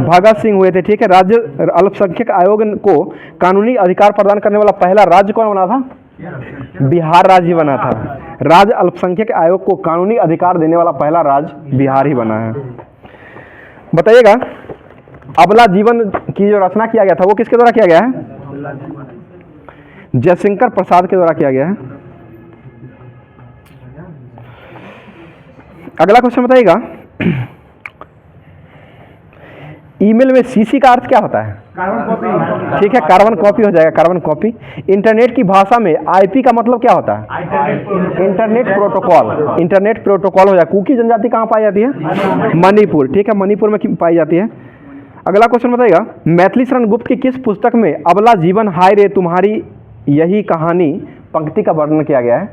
[SPEAKER 1] भगत सिंह हुए थे। ठीक है। राज्य अल्पसंख्यक आयोग को कानूनी अधिकार प्रदान करने वाला पहला राज्य कौन बना था? बिहार राज्य बना था। राज्य अल्पसंख्यक आयोग को कानूनी अधिकार देने वाला पहला राज्य बिहार ही बना है। बताइएगा, अबला जीवन की जो रचना किया गया था वो किसके द्वारा किया गया है? जयशंकर प्रसाद के द्वारा किया गया है। अगला क्वेश्चन बताइएगा, ईमेल में सीसी का अर्थ क्या होता है?
[SPEAKER 2] Carbon copy.
[SPEAKER 1] ठीक है, कार्बन कॉपी हो जाएगा, कार्बन कॉपी। इंटरनेट की भाषा में आईपी का मतलब क्या होता है? Internet protocol. इंटरनेट प्रोटोकॉल हो जाएगा। कुकी जनजाति कहाँ पाई जाती है? मणिपुर। ठीक है, मणिपुर में पाई जाती है। अगला क्वेश्चन बताइएगा, मैथिली शरण गुप्त की किस पुस्तक में अबला जीवन हाय रे तुम्हारी यही कहानी पंक्ति का वर्णन किया गया है?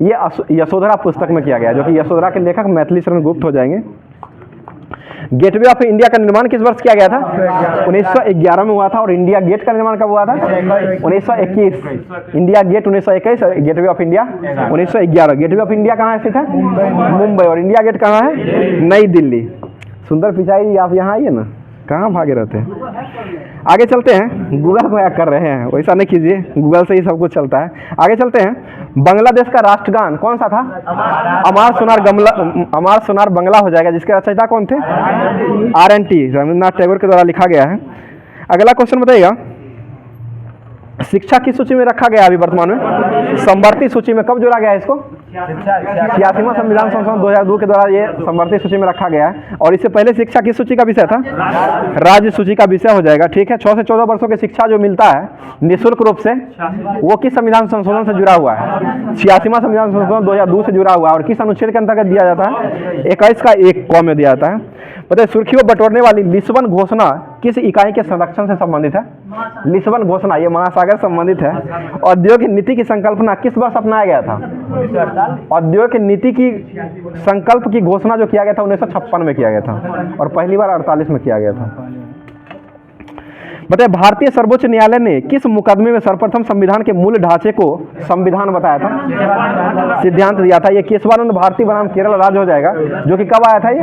[SPEAKER 1] ये यशोधरा पुस्तक में किया गया है, जो कि यशोधरा के लेखक मैथिली शरण गुप्त हो जाएंगे। गेटवे ऑफ इंडिया का निर्माण किस वर्ष किया गया था? 1911 में हुआ था। और इंडिया गेट का निर्माण कब हुआ था? 1921। India Gate 1921, Gateway of India 1911। Gateway of India कहाँ स्थित है? मुंबई। और इंडिया गेट कहाँ है? नई दिल्ली। सुंदर पिचाई जी, आप यहाँ आइए ना, कहाँ भागे रहते हैं? आगे चलते हैं। गूगल को हैक कर रहे हैं, वैसा नहीं कीजिए, गूगल से ही सब कुछ चलता है। आगे चलते हैं। बांग्लादेश का राष्ट्रगान कौन सा था? अमार सोनार बंगला हो जाएगा, जिसके रचयिता कौन थे? RNT, रविन्द्रनाथ टैगोर के द्वारा लिखा गया है। अगला क्वेश्चन बताइएगा, शिक्षा किस सूची में रखा गया अभी वर्तमान में? समवर्ती सूची में। कब जोड़ा गया है इसको? 86वां संविधान संशोधन 2002 के द्वारा ये समवर्ती सूची में रखा गया है। और इससे पहले शिक्षा किस सूची का विषय था? राज्य सूची का विषय हो जाएगा। ठीक है। 6 से 14 वर्षों की शिक्षा जो मिलता है निःशुल्क रूप से, वो किस संविधान संशोधन से जुड़ा हुआ है? 86वां संविधान संशोधन 2002 से जुड़ा हुआ है। और किस अनुच्छेद के अंतर्गत दिया जाता है? 21 का 1 क में दिया जाता है। बताइए, सुर्खियों बटोरने वाली लिस्बन घोषणा किस इकाई के संरक्षण से संबंधित है? लिस्बन घोषणा ये महासागर संबंधित है। औद्योगिक नीति की संकल्पना किस वर्ष अपनाया गया था? औद्योगिक नीति की संकल्प की घोषणा जो किया गया था 1956 में किया गया था, और पहली बार 48 में किया गया था। बताइए, भारतीय सर्वोच्च न्यायालय ने किस मुकदमे में सर्वप्रथम संविधान के मूल ढांचे को संविधान बताया था? सिद्धांत दिया था। ये केशवानंद भारती बनाम केरल राज्य हो जाएगा, जो कि कब आया था? ये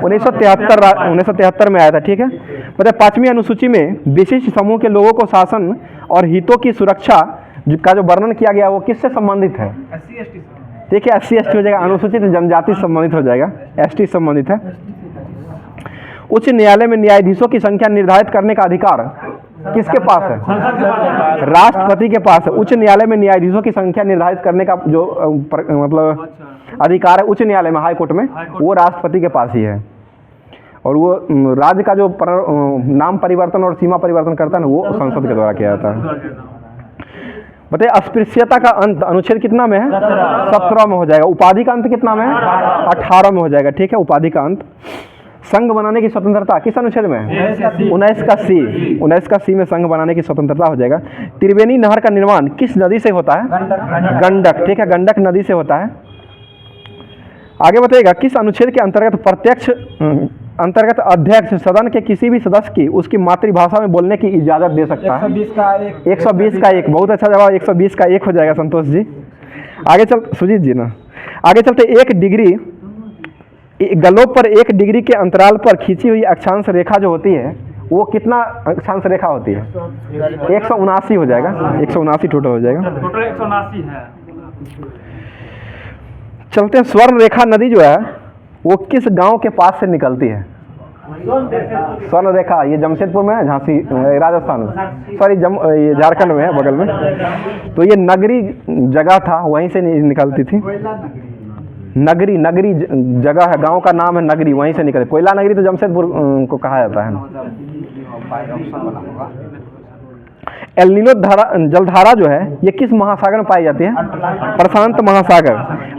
[SPEAKER 1] 1973 में आया था। ठीक है। बताइए, 5वीं अनुसूची में विशिष्ट समूह के लोगों को शासन और हितों की सुरक्षा का जो वर्णन किया गया वो किससे संबंधित है? ठीक है, SC/ST हो जाएगा। अनुसूचित जनजाति संबंधित हो जाएगा, ST संबंधित है। उच्च न्यायालय में न्यायाधीशों की संख्या निर्धारित करने का अधिकार किसके पास है? राष्ट्रपति के पास है। उच्च न्यायालय में न्यायाधीशों की संख्या निर्धारित करने का जो मतलब अधिकार है उच्च न्यायालय में, हाई कोर्ट में, वो राष्ट्रपति के पास ही है। और वो राज्य का जो नाम परिवर्तन और सीमा परिवर्तन करता है ना, वो संसद के द्वारा किया जाता है। बताइए, अस्पृश्यता का अंत अनुच्छेद कितना में है? 17 में हो जाएगा। उपाधि का अंत कितना में है? 18 में हो जाएगा। ठीक है, उपाधि का अंत। संघ बनाने की स्वतंत्रता किस अनुच्छेद में है? 19 का C। 19 का C में संघ बनाने की स्वतंत्रता हो जाएगा। त्रिवेणी नहर का निर्माण किस नदी से होता है? गंडक। ठीक है, गंडक नदी से होता है। आगे बताइएगा, किस अनुच्छेद के अंतर्गत अध्यक्ष सदन के किसी भी सदस्य की उसकी मातृभाषा में बोलने की इजाजत दे सकता है? 120 का 1। बहुत अच्छा जवाब, 120 का 1 हो जाएगा संतोष जी। आगे चल सुजीत जी ना, आगे चलते। 1 डिग्री गलोब पर 1 डिग्री के अंतराल पर खींची हुई अक्षांश रेखा जो होती है वो कितना अक्षांश रेखा होती है? 179 हो जाएगा। 179 टोटल हो जाएगा।
[SPEAKER 2] टोटल 179 है।
[SPEAKER 1] चलते हैं, स्वर्ण रेखा नदी जो है वो किस गांव के पास से निकलती है? स्वर्ण रेखा ये जमशेदपुर में है, झांसी राजस्थान में, सॉरी ये झारखंड में है, बगल में। तो ये नगरी जगह था, वहीं से निकलती थी। नगरी जगह है, गांव का नाम है नगरी, वहीं से निकले। कोयला नगरी तो जमशेदपुर को कहा जाता है ना। एल नीनो जलधारा जो है ये किस महासागर में पाई जाती है? प्रशांत महासागर।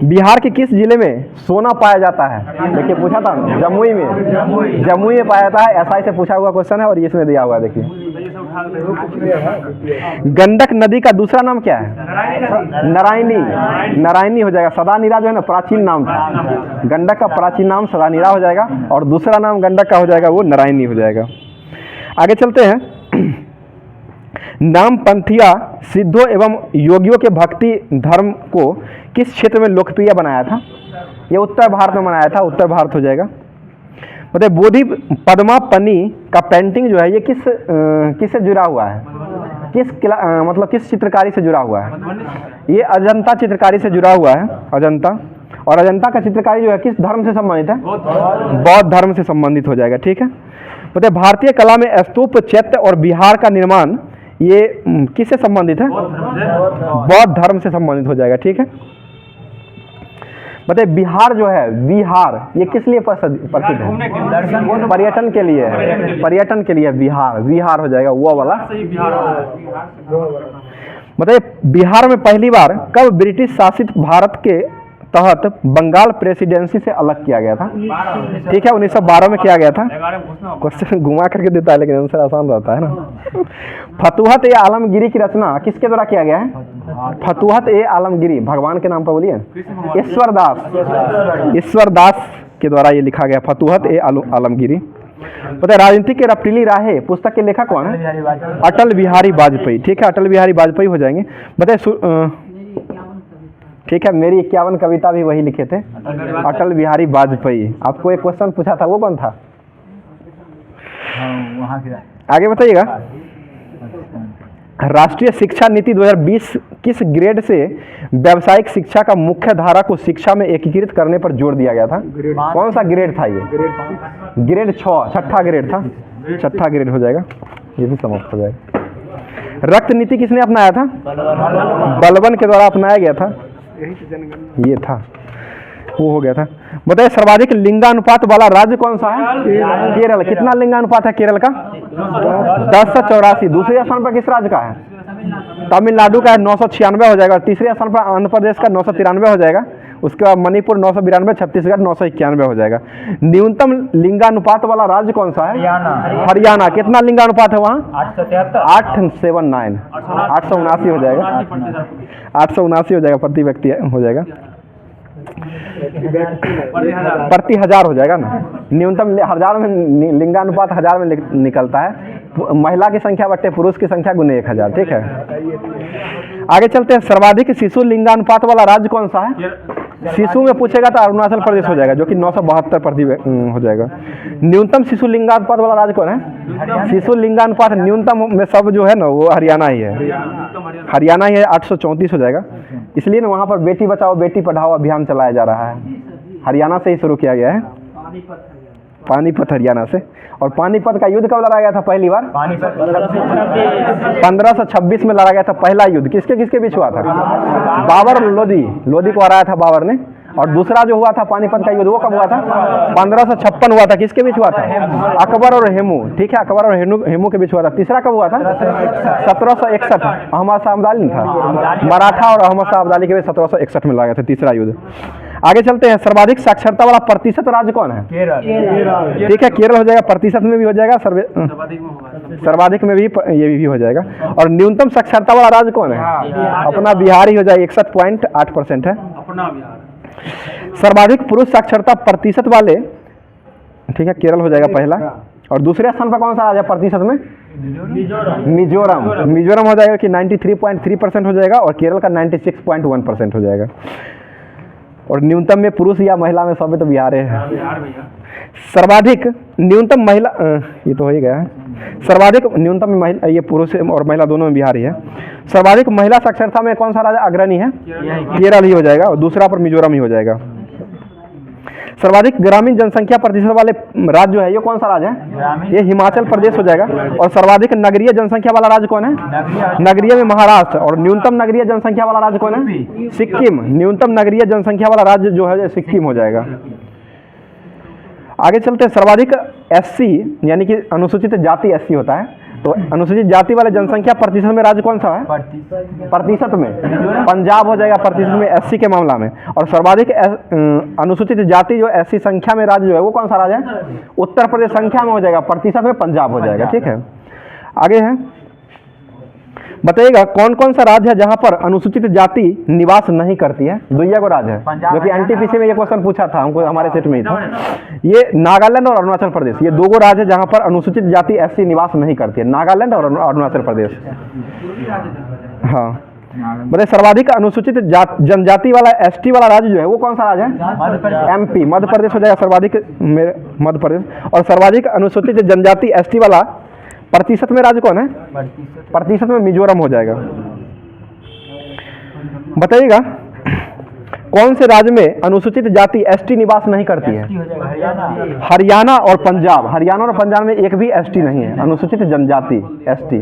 [SPEAKER 1] बिहार के किस जिले में सोना पाया जाता है? देखिए पूछा था, जमुई में पाया जाता है। SI से पूछा हुआ क्वेश्चन है और इसमें दिया हुआ है। देखिए, गंडक नदी का दूसरा नाम क्या है? नारायणी हो जाएगा। सदानीरा जो है ना प्राचीन नाम था। गंडक का प्राचीन नाम सदानीरा हो जाएगा और दूसरा नाम गंडक का हो जाएगा वो नारायणी हो जाएगा। आगे चलते हैं। नामपंथिया सिद्धों एवं योगियों के भक्ति धर्म को किस क्षेत्र में लोकप्रिय बनाया था? ये उत्तर भारत में बनाया था, उत्तर भारत हो जाएगा। मतलब बोधि पद्मापनी का पेंटिंग जो है ये किससे जुड़ा हुआ है? मतलब किस चित्रकारी से जुड़ा हुआ है? ये अजंता चित्रकारी से जुड़ा हुआ है, अजंता। और अजंता का चित्रकारी जो है किस धर्म से संबंधित है? बौद्ध धर्म से संबंधित हो जाएगा, ठीक है। मतलब भारतीय कला में स्तूप, चैत्य और विहार का निर्माण ये किससे संबंधित है? बौद्ध धर्म से संबंधित हो जाएगा, ठीक है। मतलब बिहार जो है, बिहार ये किस लिए प्रसिद्ध है? पर्यटन के लिए, पर्यटन के लिए बिहार, बिहार हो जाएगा वो वाला। मतलब बिहार में पहली बार कब ब्रिटिश शासित भारत के तहत बंगाल प्रेसिडेंसी से अलग किया गया था? ठीक है, 1912 में किया गया था। क्वेश्चन घुमा करके देता है लेकिन आंसर आसान रहता है ना। फतुहत ए आलमगिरी की रचना किसके द्वारा किया गया है? फतुहत ए आलमगिरी, भगवान के नाम पर बोलिए। ईश्वर दास के द्वारा ये लिखा गया, फतुहत ए आलमगिरी। पता है राजनीति के रपटीली राहें पुस्तक के लेखक कौन है? अटल बिहारी वाजपेयी, ठीक है, अटल बिहारी वाजपेयी हो जाएंगे। बताए, ठीक है, मेरी 51 कविता भी वही लिखे थे, अटल बिहारी वाजपेयी। आपको एक क्वेश्चन पूछा था, वो कौन था? आगे बताइएगा। राष्ट्रीय शिक्षा नीति 2020 किस ग्रेड से व्यावसायिक शिक्षा का मुख्य धारा को शिक्षा में एकीकृत करने पर जोर दिया गया था? कौन सा ग्रेड था ये? ग्रेड 6, छठा ग्रेड था, छठा ग्रेड हो जाएगा, ये भी समाप्त हो जाएगा। रक्त नीति किसने अपनाया था? बलबन के द्वारा अपनाया गया था, ये था, वो हो गया था। बताइए सर्वाधिक लिंगानुपात वाला राज्य कौन सा है? केरल। कितना लिंगानुपात है केरल का? 10/84। दूसरे स्थान पर किस राज्य का है? तमिलनाडु का है, 996 हो जाएगा। तीसरे स्थान पर आंध्र प्रदेश का 993 हो जाएगा। उसके बाद मणिपुर 992, छत्तीसगढ़ 991 हो जाएगा। न्यूनतम लिंगानुपात वाला राज्य कौन सा है? हरियाणा। कितना लिंगानुपात है वहाँ? 879, 879 हो जाएगा, 879 हो जाएगा, प्रति व्यक्ति हो जाएगा, प्रति हजार हो जाएगा ना। न्यूनतम हजार में लिंगानुपात हजार में निकलता है। महिला की संख्या बट्टे पुरुष की संख्या गुने 1000, ठीक है। आगे चलते हैं। सर्वाधिक शिशु लिंगानुपात वाला राज्य कौन सा है? शिशु में पूछेगा तो अरुणाचल प्रदेश हो जाएगा, जो कि 972 प्रति हो जाएगा। न्यूनतम शिशु लिंगानुपात वाला राज्य कौन है? शिशु लिंगानुपात न्यूनतम में सब जो है ना वो हरियाणा ही है, हरियाणा ही है, 834 हो जाएगा। इसलिए ना वहाँ पर बेटी बचाओ बेटी पढ़ाओ अभियान चलाया जा रहा है, हरियाणा से ही शुरू किया गया है, पानीपत हरियाणा से। और पानीपत का युद्ध कब लड़ा गया था पहली बार? 1526 में लड़ा गया था पहला युद्ध। किसके किसके बीच हुआ था? बाबर और लोधी को हराया था बाबर ने। और दूसरा जो हुआ था पानीपत का युद्ध वो कब हुआ था? 1556 हुआ था। किसके बीच हुआ था? अकबर और हेमू, ठीक है, अकबर और हेमू के बीच हुआ था। तीसरा कब हुआ था? 1761, अहमद शाह अब्दाली था, मराठा और अहमद शाह अब्दाली के बीच 1761 में लड़ा गया था तीसरा युद्ध। आगे चलते हैं। सर्वाधिक साक्षरता वाला प्रतिशत राज्य कौन है? केरल, ठीक है, केरल हो जाएगा। प्रतिशत में भी हो जाएगा, सर्वाधिक में भी ये भी हो जाएगा। और न्यूनतम साक्षरता वाला राज्य कौन है? अपना बिहार ही हो जाएगा, 61.8% है अपना बिहार। सर्वाधिक पुरुष साक्षरता प्रतिशत वाले, ठीक है, केरल हो जाएगा पहला। और दूसरे स्थान पर कौन सा राज्य प्रतिशत में? मिजोरम। मिजोरम हो जाएगा कि 93.3% हो जाएगा और केरल का 96.1% हो जाएगा। और न्यूनतम में पुरुष या महिला में सब में तो बिहार है। सर्वाधिक न्यूनतम महिला, ये तो हो ही गया है। सर्वाधिक न्यूनतम में महिला, ये पुरुष और महिला दोनों में बिहार ही है। सर्वाधिक महिला साक्षरता में कौन सा राज्य अग्रणी है? केरल ही हो जाएगा और दूसरा पर मिजोरम ही हो जाएगा। सर्वाधिक ग्रामीण जनसंख्या प्रतिशत वाले राज्य जो है ये कौन सा राज्य है? ये हिमाचल प्रदेश हो जाएगा। और सर्वाधिक नगरीय जनसंख्या वाला राज्य कौन है? नगरीय में महाराष्ट्र। और न्यूनतम नगरीय जनसंख्या वाला राज्य कौन है? सिक्किम। न्यूनतम नगरीय जनसंख्या वाला राज्य जो है सिक्किम हो जाएगा। आगे चलते हैं। सर्वाधिक SC यानी कि अनुसूचित जाति SC होता है, तो अनुसूचित जाति वाले जनसंख्या प्रतिशत में राज्य कौन सा है? प्रतिशत में पंजाब हो जाएगा प्रतिशत में SC के मामला में। और सर्वाधिक अनुसूचित जाति जो SC संख्या में राज्य जो है वो कौन सा राज्य है? उत्तर प्रदेश। संख्या में हो जाएगा, प्रतिशत में पंजाब हो जाएगा, ठीक है। आगे है बताइएगा कौन कौन सा राज्य है जहां पर अनुसूचित जाति निवास नहीं करती है? दुइया को राज्य है जो कि एनटीपीसी में ये क्वेश्चन पूछा था हमको, हमारे सेट में ही था। ये नागालैंड और अरुणाचल प्रदेश, ये दो राज्य है जहां पर अनुसूचित जाति एससी निवास नहीं करती है, नागालैंड और अरुणाचल प्रदेश। हाँ बताइए सर्वाधिक अनुसूचित जनजाति वाला एसटी वाला राज्य जो है वो कौन सा राज्य है? एमपी, मध्य प्रदेश हो जाएगा सर्वाधिक, मध्य प्रदेश। और सर्वाधिक अनुसूचित जनजाति एसटी वाला प्रतिशत में राज्य कौन है? प्रतिशत में मिजोरम हो जाएगा। बताइएगा कौन से राज्य में अनुसूचित जाति एसटी निवास नहीं करती है? हरियाणा और पंजाब। हरियाणा और पंजाब में एक भी एसटी नहीं है, अनुसूचित जनजाति एसटी।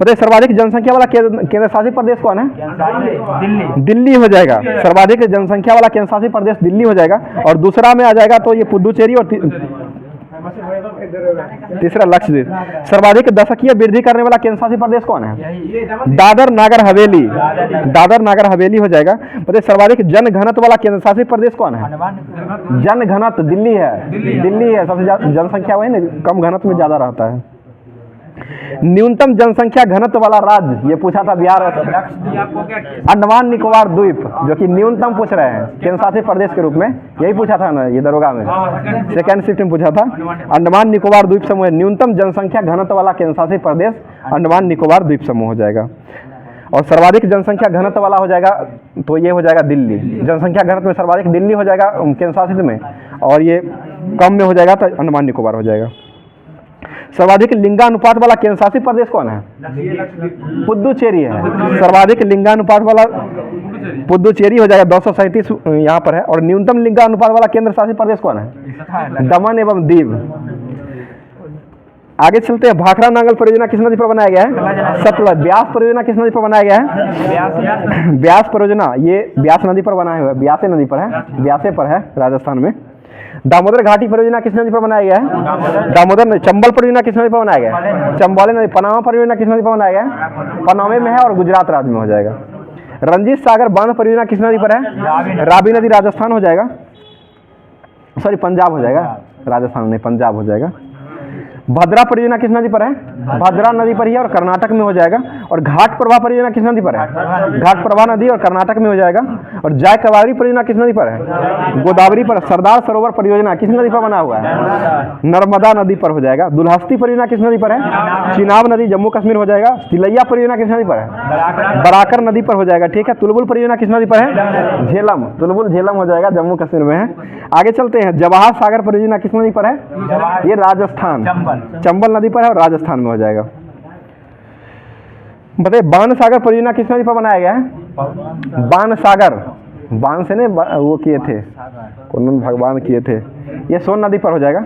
[SPEAKER 1] बताइए सर्वाधिक जनसंख्या वाला केंद्र शासित प्रदेश कौन है? दिल्ली हो जाएगा। सर्वाधिक जनसंख्या वाला केंद्र शासित प्रदेश दिल्ली हो जाएगा। और दूसरा में आ जाएगा तो ये पुडुचेरी और तीसरा लक्षद्वीप। सर्वाधिक दशकीय वृद्धि करने वाला केंद्र शासित प्रदेश कौन है? दादर नागर हवेली। दादर नागर हवेली हो जाएगा। बताइए सर्वाधिक जन घनत्व वाला केंद्र शासित प्रदेश कौन है? जन घनत्व दिल्ली है, दिल्ली है सबसे ज्यादा जनसंख्या, वही ना, कम घनत्व में ज्यादा रहता है। न्यूनतम जनसंख्या घनत्व वाला राज्य ये पूछा था बिहार, अंडमान निकोबार द्वीप, जो कि न्यूनतम पूछ रहे हैं केंद्र शासित प्रदेश के रूप में, यही पूछा था ना ये दरोगा में, सेकंड शिफ्ट में पूछा था। अंडमान निकोबार द्वीप समूह न्यूनतम जनसंख्या घनत्व वाला केंद्र शासित प्रदेश अंडमान निकोबार द्वीप समूह हो जाएगा। और सर्वाधिक जनसंख्या घनत्व वाला हो जाएगा तो ये हो जाएगा दिल्ली। जनसंख्या घनत्व में सर्वाधिक दिल्ली हो जाएगा केंद्र शासित में, और ये कम में हो जाएगा तो अंडमान निकोबार हो जाएगा। सर्वाधिक लिंगानुपात वाला केंद्र शासित प्रदेश कौन है? पुडुचेरी है। सर्वाधिक लिंगानुपात वाला पुडुचेरी हो जाएगा, 237 यहाँ पर है। और न्यूनतम लिंगानुपात वाला केंद्र शासित प्रदेश कौन है? दमन एवं दीव। आगे चलते हैं। भाखड़ा नांगल परियोजना किस नदी पर बनाया गया है? सतलज। ब्यास परियोजना किस नदी पर बनाया गया है? ब्यास परियोजना ये ब्यास नदी पर बनाया हुआ है, ब्यासे नदी पर है, ब्यासे पर है राजस्थान में। दामोदर घाटी परियोजना किस नदी पर बनाया गया है? दामोदर नदी। चंबल परियोजना किस नदी पर बनाया गया है? चंबल नदी। पनामा परियोजना किस नदी पर बनाया गया है? पनामे में है और गुजरात राज्य में हो जाएगा। रंजीत सागर बांध परियोजना किस नदी पर है? रावी नदी, राजस्थान हो जाएगा, सॉरी पंजाब हो जाएगा, राजस्थान नहीं पंजाब हो जाएगा। भद्रा परियोजना किस नदी पर है? भद्रा नदी पर ही है और कर्नाटक में हो जाएगा। और घाट प्रभा परियोजना किस नदी पर है? घाट प्रभा नदी और कर्नाटक में हो जाएगा। और जय कवारी परियोजना किस नदी पर है? गोदावरी पर। सरदार सरोवर परियोजना किस नदी पर बना हुआ है? नर्मदा नदी पर हो जाएगा। दुल्हस्ती परियोजना किस नदी पर है? चिनाब नदी, जम्मू कश्मीर हो जाएगा। तिलैया परियोजना किस नदी पर है? बराकर नदी पर हो जाएगा, ठीक है। तुलबुल परियोजना किस नदी पर है? झेलम। तुलबुल झेलम हो जाएगा, जम्मू कश्मीर में है। आगे चलते हैं। जवाहर सागर परियोजना किस नदी पर है? ये राजस्थान, चंबल नदी पर है और राजस्थान में हो जाएगा। बताइए बाण सागर परियोजना किस नदी पर बनाया गया है? बाण सागर, बाण से ने वो किए थे, कौन भगवान किए थे, ये सोन नदी पर हो जाएगा।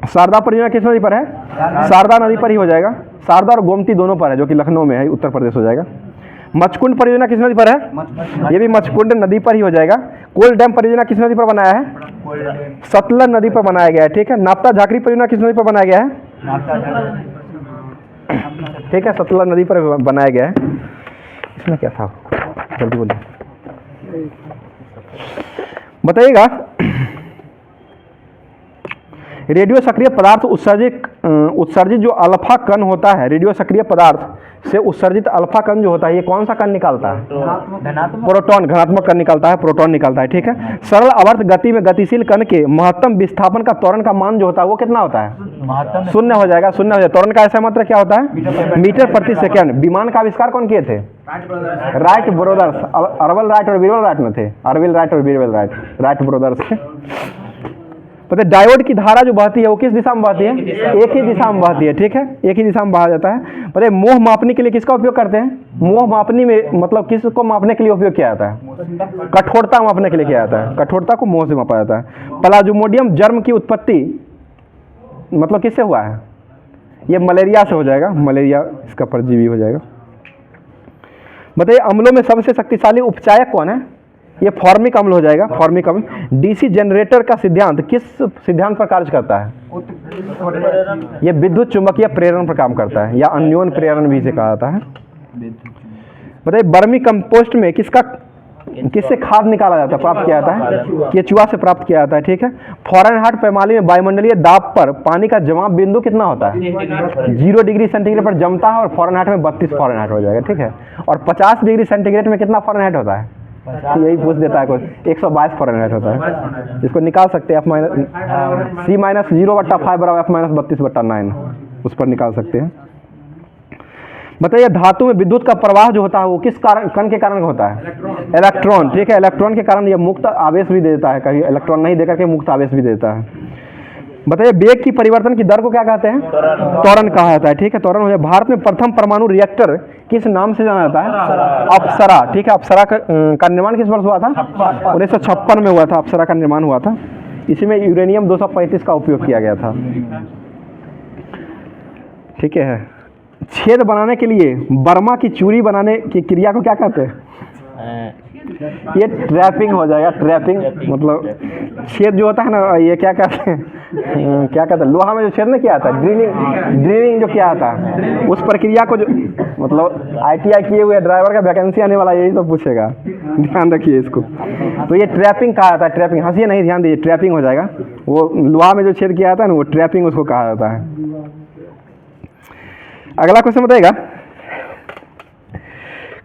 [SPEAKER 1] शारदा परियोजना किस नदी पर है? शारदा नदी पर ही हो जाएगा। शारदा और गोमती दोनों पर है, जो कि लखनऊ में है, उत्तर प्रदेश हो जाएगा। मचकुंड परियोजना किस नदी पर है? ये भी मचकुंड नदी पर ही हो जाएगा। कोल डैम परियोजना किस नदी पर बनाया है? सतलज नदी पर बनाया गया है, ठीक है। नाप्ता झाकरी परियोजना किस नदी पर बनाया गया है? ठीक है, सतलज नदी पर बनाया गया है। इसमें क्या था, जल्दी बोलिए बताइएगा। रेडियो सक्रिय पदार्थ उत्सर्जित जो अल्फा कण होता है, रेडियो सक्रिय पदार्थ से उत्सर्जित अल्फा कण जो होता है, ये कौन सा कण निकालता है? प्रोटॉन, धनात्मक कण निकालता है, प्रोटॉन निकालता है, ठीक है। सरल आवर्त गति में गतिशील कण के महत्तम विस्थापन का त्वरण का मान जो होता है वो कितना होता है? 0 हो जाएगा, 0 हो जाएगा। त्वरण का ऐसा मात्रा क्या होता है? मीटर प्रति सेकेंड। विमान का आविष्कार कौन किए थे? राइट ब्रदर्स, अरविल राइट और बीरबल राइट में थे, अरविल राइट और बीरबल राइट, राइट ब्रदर्स थे। पता है डायोड की धारा जो बहती है वो किस दिशा में बहती है? एक ही दिशा में बहती है, ठीक है, एक ही दिशा में बहा जाता है। पता है मोह मापने के लिए किसका उपयोग करते हैं? मोह मापने में मतलब किसको मापने के लिए उपयोग किया जाता है? कठोरता मापने के लिए किया जाता है, कठोरता को मोह से मापा जाता है। प्लाज्मोडियम जर्म की उत्पत्ति मतलब किससे हुआ है? ये मलेरिया से हो जाएगा, मलेरिया इसका परजीवी हो जाएगा। बताइए अम्लों में सबसे शक्तिशाली उपचायक कौन है? ये फॉर्मिक अम्ल हो जाएगा, फॉर्मिक अम्ल। डीसी जनरेटर का सिद्धांत किस सिद्धांत पर कार्य करता है? ये विद्युत चुंबकीय प्रेरण पर काम करता है, या अन्योन प्रेरण भी इसे कहा जाता है। बताइए वर्मी कंपोस्ट में किसका किससे खाद निकाला जाता है, प्राप्त किया जाता है? केचुआ से प्राप्त किया जाता है। ठीक है। फ़ारेनहाइट पैमाने में वायुमंडलीय दाब पर पानी का जमाव बिंदु कितना होता है? 0 डिग्री सेंटीग्रेड पर जमता है और फ़ारेनहाइट में 32 फ़ारेनहाइट हो जाएगा। ठीक है। और 50 डिग्री सेंटीग्रेड में कितना फ़ारेनहाइट होता है? यही पूछ देता है कोई। 122 फ़ारेनहाइट होता है। इसको निकाल सकते हैं C-0/5 बराबर F-32/9, उस पर निकाल सकते हैं। बताइए धातु में विद्युत का प्रवाह जो होता है वो किस कारण, कण के कारण होता है? इलेक्ट्रॉन। ठीक है। इलेक्ट्रॉन के कारण ये मुक्त आवेश भी दे देता है, कभी इलेक्ट्रॉन नहीं देकर के मुक्त आवेश भी देता है। बताइए वेग की परिवर्तन की दर को क्या कहते हैं? त्वरण कहा जाता है। ठीक है। त्वरण हो जाए। भारत में प्रथम परमाणु रिएक्टर किस नाम से जाना जाता है? अप्सरा। ठीक है। अप्सरा का निर्माण किस वर्ष हुआ था? 1956 में हुआ था। अप्सरा का निर्माण हुआ था। इसी में यूरेनियम 235 का उपयोग किया गया था। ठीक है। छेद बनाने के लिए बर्मा की चूड़ी बनाने की क्रिया को क्या कहते हैं? ये ट्रैपिंग हो जाएगा। ट्रैपिंग मतलब छेद जो होता है ना, ये क्या कहते हैं? क्या कहते हैं? लोहा में जो छेद नहीं किया था, ड्रिलिंग जो किया था, उस प्रक्रिया को जो मतलब ITI किए हुए ड्राइवर का वैकेंसी आने वाला, यही सब पूछेगा, ध्यान रखिए इसको। तो ये ट्रैपिंग कहा जाता है। ट्रैपिंग, हंसिए नहीं, ध्यान दीजिए, ट्रैपिंग हो जाएगा। वो लोहा में जो छेद किया जाता है ना, वो ट्रैपिंग उसको कहा जाता है। अगला क्वेश्चन बताइएगा,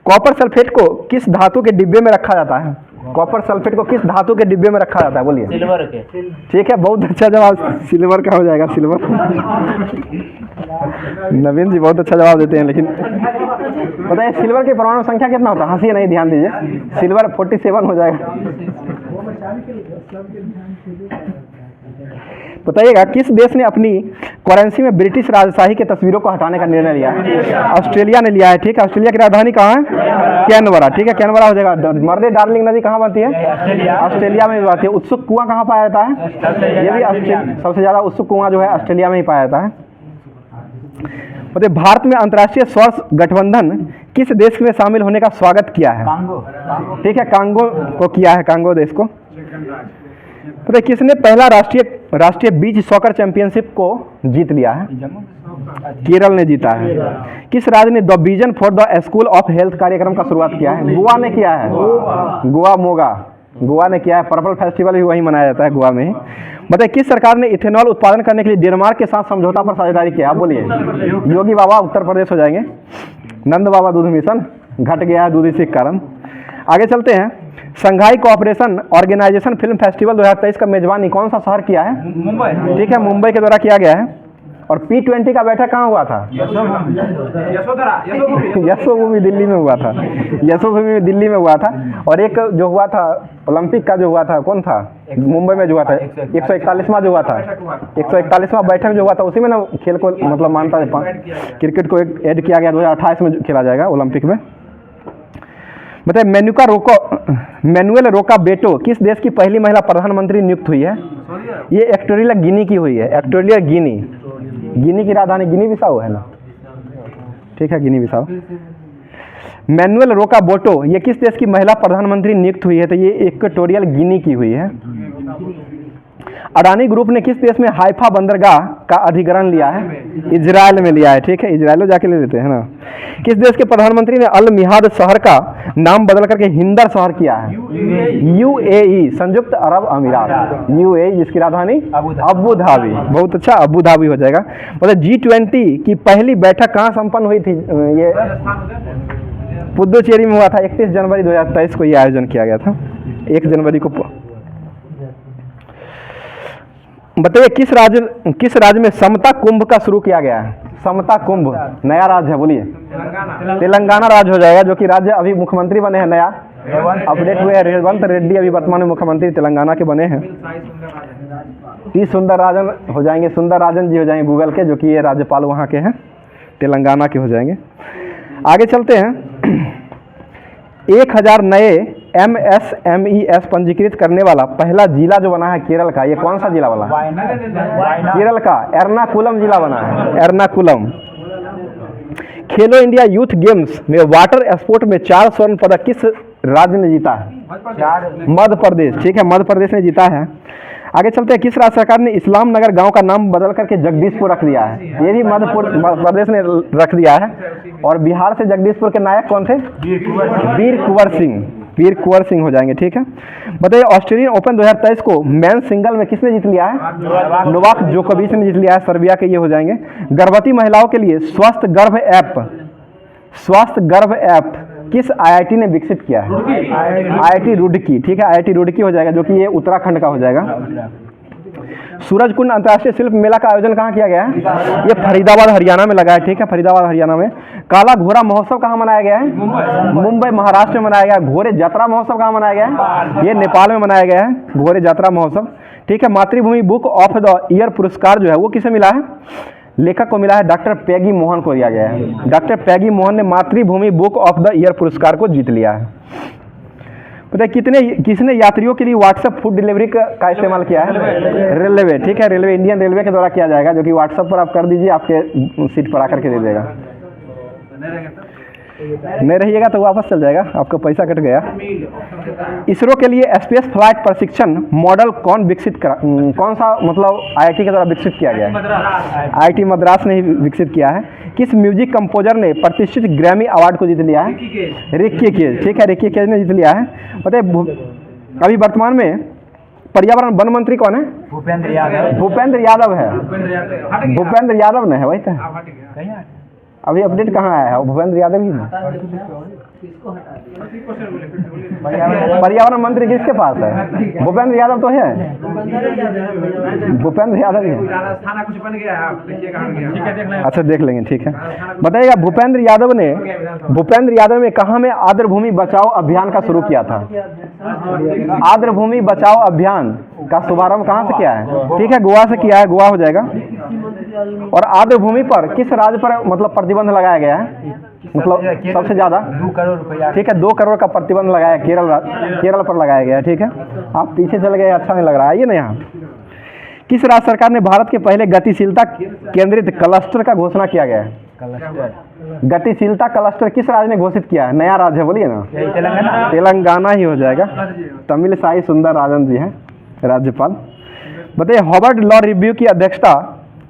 [SPEAKER 1] कॉपर सल्फेट को किस धातु के डिब्बे में रखा जाता है? कॉपर सल्फेट को किस धातु के डिब्बे में रखा जाता है? बोलिए। सिल्वर के। ठीक है, बहुत अच्छा जवाब, सिल्वर का हो जाएगा। सिल्वर। नवीन जी बहुत अच्छा जवाब देते हैं, लेकिन बताइए सिल्वर की परमाणु संख्या कितना होता है? हंसिए नहीं, ध्यान दीजिए। सिल्वर 47 हो जाएगा। बताइएगा किस देश ने अपनी करेंसी में ब्रिटिश राजशाही के तस्वीरों को हटाने का निर्णय लिया है? ऑस्ट्रेलिया ने लिया है। ठीक है। ऑस्ट्रेलिया की राजधानी कहाँ है? कैनबरा। ठीक है। कैनबरा हो जाएगा। मर्दे डार्लिंग नदी कहाँ बनती है? ऑस्ट्रेलिया में बनती है। उत्सुक कुआं कहाँ पाया जाता है? ये भी सबसे ज़्यादा उत्सुक कुआं जो है ऑस्ट्रेलिया में ही पाया जाता है। बताइए भारत में अंतर्राष्ट्रीय सौर गठबंधन किस देश में शामिल होने का स्वागत किया है? ठीक है, कांगो को किया है, कांगो देश को। पता है किसने पहला राष्ट्रीय बीच सॉकर चैंपियनशिप को जीत लिया है? केरल ने जीता है। किस राज्य ने the vision for the school of health कार्यक्रम का शुरुआत किया है? गोवा ने किया है। गोवा मोगा, गोवा ने किया है। पर्पल फेस्टिवल भी वहीं मनाया जाता है, गोवा में ही। बताइए किस सरकार ने इथेनॉल उत्पादन करने के लिए डेनमार्क के साथ समझौता पर साझेदारी किया? आप बोलिए। योगी बाबा, उत्तर प्रदेश हो जाएंगे। नंद बाबा दूध मिशन घट गया है दूध इसी के कारण। आगे चलते हैं। Shanghai Cooperation Organisation film festival 2023 का मेजबानी कौन सा शहर किया है? मुंबई। ठीक है, मुंबई के द्वारा किया गया है। और P20 का बैठक कहाँ हुआ था? यशोभूमि दिल्ली में हुआ था। यशोभूमि दिल्ली में हुआ था। और एक जो हुआ था ओलंपिक का जो हुआ था, कौन था? मुंबई में जो हुआ था 141वां जो हुआ था, 141वां बैठक जो हुआ था, उसी में ना खेल को मतलब मानता है, क्रिकेट को एक ऐड किया गया। 2028 में खेला जाएगा ओलंपिक में। बताइए मैनुएल रोका बेटो किस देश की पहली महिला प्रधानमंत्री नियुक्त हुई है? ये इक्वेटोरियल गिनी की हुई है। इक्वेटोरियल गिनी, गिनी की राजधानी गिनी बिसाऊ है ना? ठीक है, गिनी बिसाऊ। मैनुएल रोका बोटो ये किस देश की महिला प्रधानमंत्री नियुक्त हुई है? तो ये इक्वेटोरियल गिनी की हुई है। अडानी ग्रुप ने किस देश में हाइफा बंदरगाह का अधिग्रहण लिया है? इजराइल में लिया है। ठीक है, इजराइल जाके ले लेते हैं ना। किस देश के प्रधानमंत्री ने अल मिहाद शहर का नाम बदल करके हिंदर शहर किया है? UAE, संयुक्त अरब अमीरात। UAE जिसकी राजधानी अबू धाबी। बहुत अच्छा, अबू धाबी हो जाएगा। मतलब G20 की पहली बैठक कहाँ संपन्न हुई थी? ये पुदुचेरी में हुआ था। 31 जनवरी 2023 को ये आयोजन किया गया था। 1 जनवरी को। बताइए किस राज्य में समता कुंभ का शुरू किया गया है? समता कुंभ नया राज्य है, बोलिए। तेलंगाना राज्य हो जाएगा, जो कि राज्य अभी मुख्यमंत्री बने हैं, नया अपडेट हुए हैं। रेवंत रेड्डी अभी वर्तमान में मुख्यमंत्री तेलंगाना के बने हैं। टी सुंदरराजन हो जाएंगे, सुंदरराजन जी हो जाएंगे गूगल के, जो कि ये राज्यपाल वहाँ के हैं, तेलंगाना के हो जाएंगे। आगे चलते हैं। 1000 नए MSMES पंजीकृत करने वाला पहला जिला जो बना है केरल का, ये कौन सा जिला बना है? केरल का एर्नाकुलम जिला बना है, एर्नाकुलम। खेलो इंडिया यूथ गेम्स में वाटर स्पोर्ट में 4 स्वर्ण पदक किस राज्य ने जीता है? मध्य प्रदेश। ठीक है, मध्य प्रदेश ने जीता है। आगे चलते हैं। किस राज्य सरकार ने इस्लाम नगर गांव का नाम बदल करके जगदीशपुर रख दिया है? ये भी मध्य प्रदेश ने रख दिया है। और बिहार से जगदीशपुर के नायक कौन थे? वीर कुंवर सिंह। वीर कुंवर सिंह हो जाएंगे, ठीक है। बताइए ऑस्ट्रेलियन ओपन 2023 को मेन सिंगल में किसने जीत लिया है? नोवाक जोकोविच ने जीत लिया है, सर्बिया के ये हो जाएंगे। गर्भवती महिलाओं के लिए स्वस्थ गर्भ ऐप किस आईआईटी ने विकसित किया है? आईआईटी रुड़की, ठीक है, आईआईटी रुड़की हो जाएगा, जो कि ये उत्तराखंड का हो जाएगा। सूरजकुंड अंतर्राष्ट्रीय शिल्प मेला का आयोजन कहाँ किया गया है? ये फरीदाबाद हरियाणा में लगा है, ठीक है, फरीदाबाद हरियाणा में। काला घोड़ा महोत्सव कहाँ मनाया गया है? मुंबई महाराष्ट्र में मनाया गया है। घोड़े यात्रा महोत्सव कहाँ मनाया गया है? ये नेपाल में मनाया गया है, घोड़े यात्रा महोत्सव, ठीक है। मातृभूमि बुक ऑफ द ईयर पुरस्कार जो है वो किसे मिला है? लेखक को मिला है, डॉक्टर पैगी मोहन को दिया गया है। डॉक्टर पैगी मोहन ने मातृभूमि बुक ऑफ द ईयर पुरस्कार को जीत लिया है। पता है किसने यात्रियों के लिए व्हाट्सएप फूड डिलीवरी का इस्तेमाल किया है? रेलवे, ठीक है, रेलवे, इंडियन रेलवे के द्वारा किया जाएगा, जो कि व्हाट्सएप पर आप कर दीजिए, आपके सीट पर आकर के दे देगा। नहीं रहिएगा तो वापस चल जाएगा, आपका पैसा कट गया। इसरो के लिए स्पेस फ्लाइट प्रशिक्षण मॉडल कौन सा मतलब आईआईटी के द्वारा विकसित किया गया है? आईआईटी मद्रास ने ही विकसित किया है। किस म्यूजिक कंपोजर ने प्रतिष्ठित ग्रैमी अवार्ड को जीत लिया है? रिक्की केज, ठीक है, रिक्की केज ने जीत लिया है। बताइए अभी वर्तमान में पर्यावरण वन मंत्री कौन है? भूपेंद्र यादव है। भूपेंद्र यादव ने है, वही तो अभी अपडेट कहाँ आया है? भूपेंद्र यादव ही है। पर्यावरण मंत्री किसके पास है? भूपेंद्र यादव तो है, भूपेंद्र यादव ही है।
[SPEAKER 2] कुछ बन गया है, आप देखिए कहाँ गया।
[SPEAKER 1] अच्छा देख लेंगे, ठीक है। बताइएगा भूपेंद्र यादव ने कहाँ में आर्द्रभूमि बचाओ अभियान का शुरू किया था? आर्द्रभूमि बचाओ अभियान का शुभारंभ कहाँ से किया है? ठीक है, गोवा से किया है, गोवा हो जाएगा। और आर्द्रभूमि पर किस राज्य पर मतलब प्रतिबंध लगाया गया है? मतलब सबसे ज्यादा
[SPEAKER 3] 2 करोड़ रुपया,
[SPEAKER 1] ठीक है, 2 करोड़ का प्रतिबंध लगाया केरल पर लगाया गया है, ठीक है। आप पीछे चले गए, अच्छा नहीं लग रहा है, आइए ना यहाँ। किस राज्य सरकार ने भारत के पहले गतिशीलता केंद्रित क्लस्टर का घोषणा किया गया है? गतिशीलता क्लस्टर किस राज्य ने घोषित किया है? नया राज्य है, बोलिए ना। तेलंगाना ही हो जाएगा। तमिल साई सुंदर राजन जी हैं राज्यपाल। बताइए हार्वर्ड लॉ रिव्यू की अध्यक्षता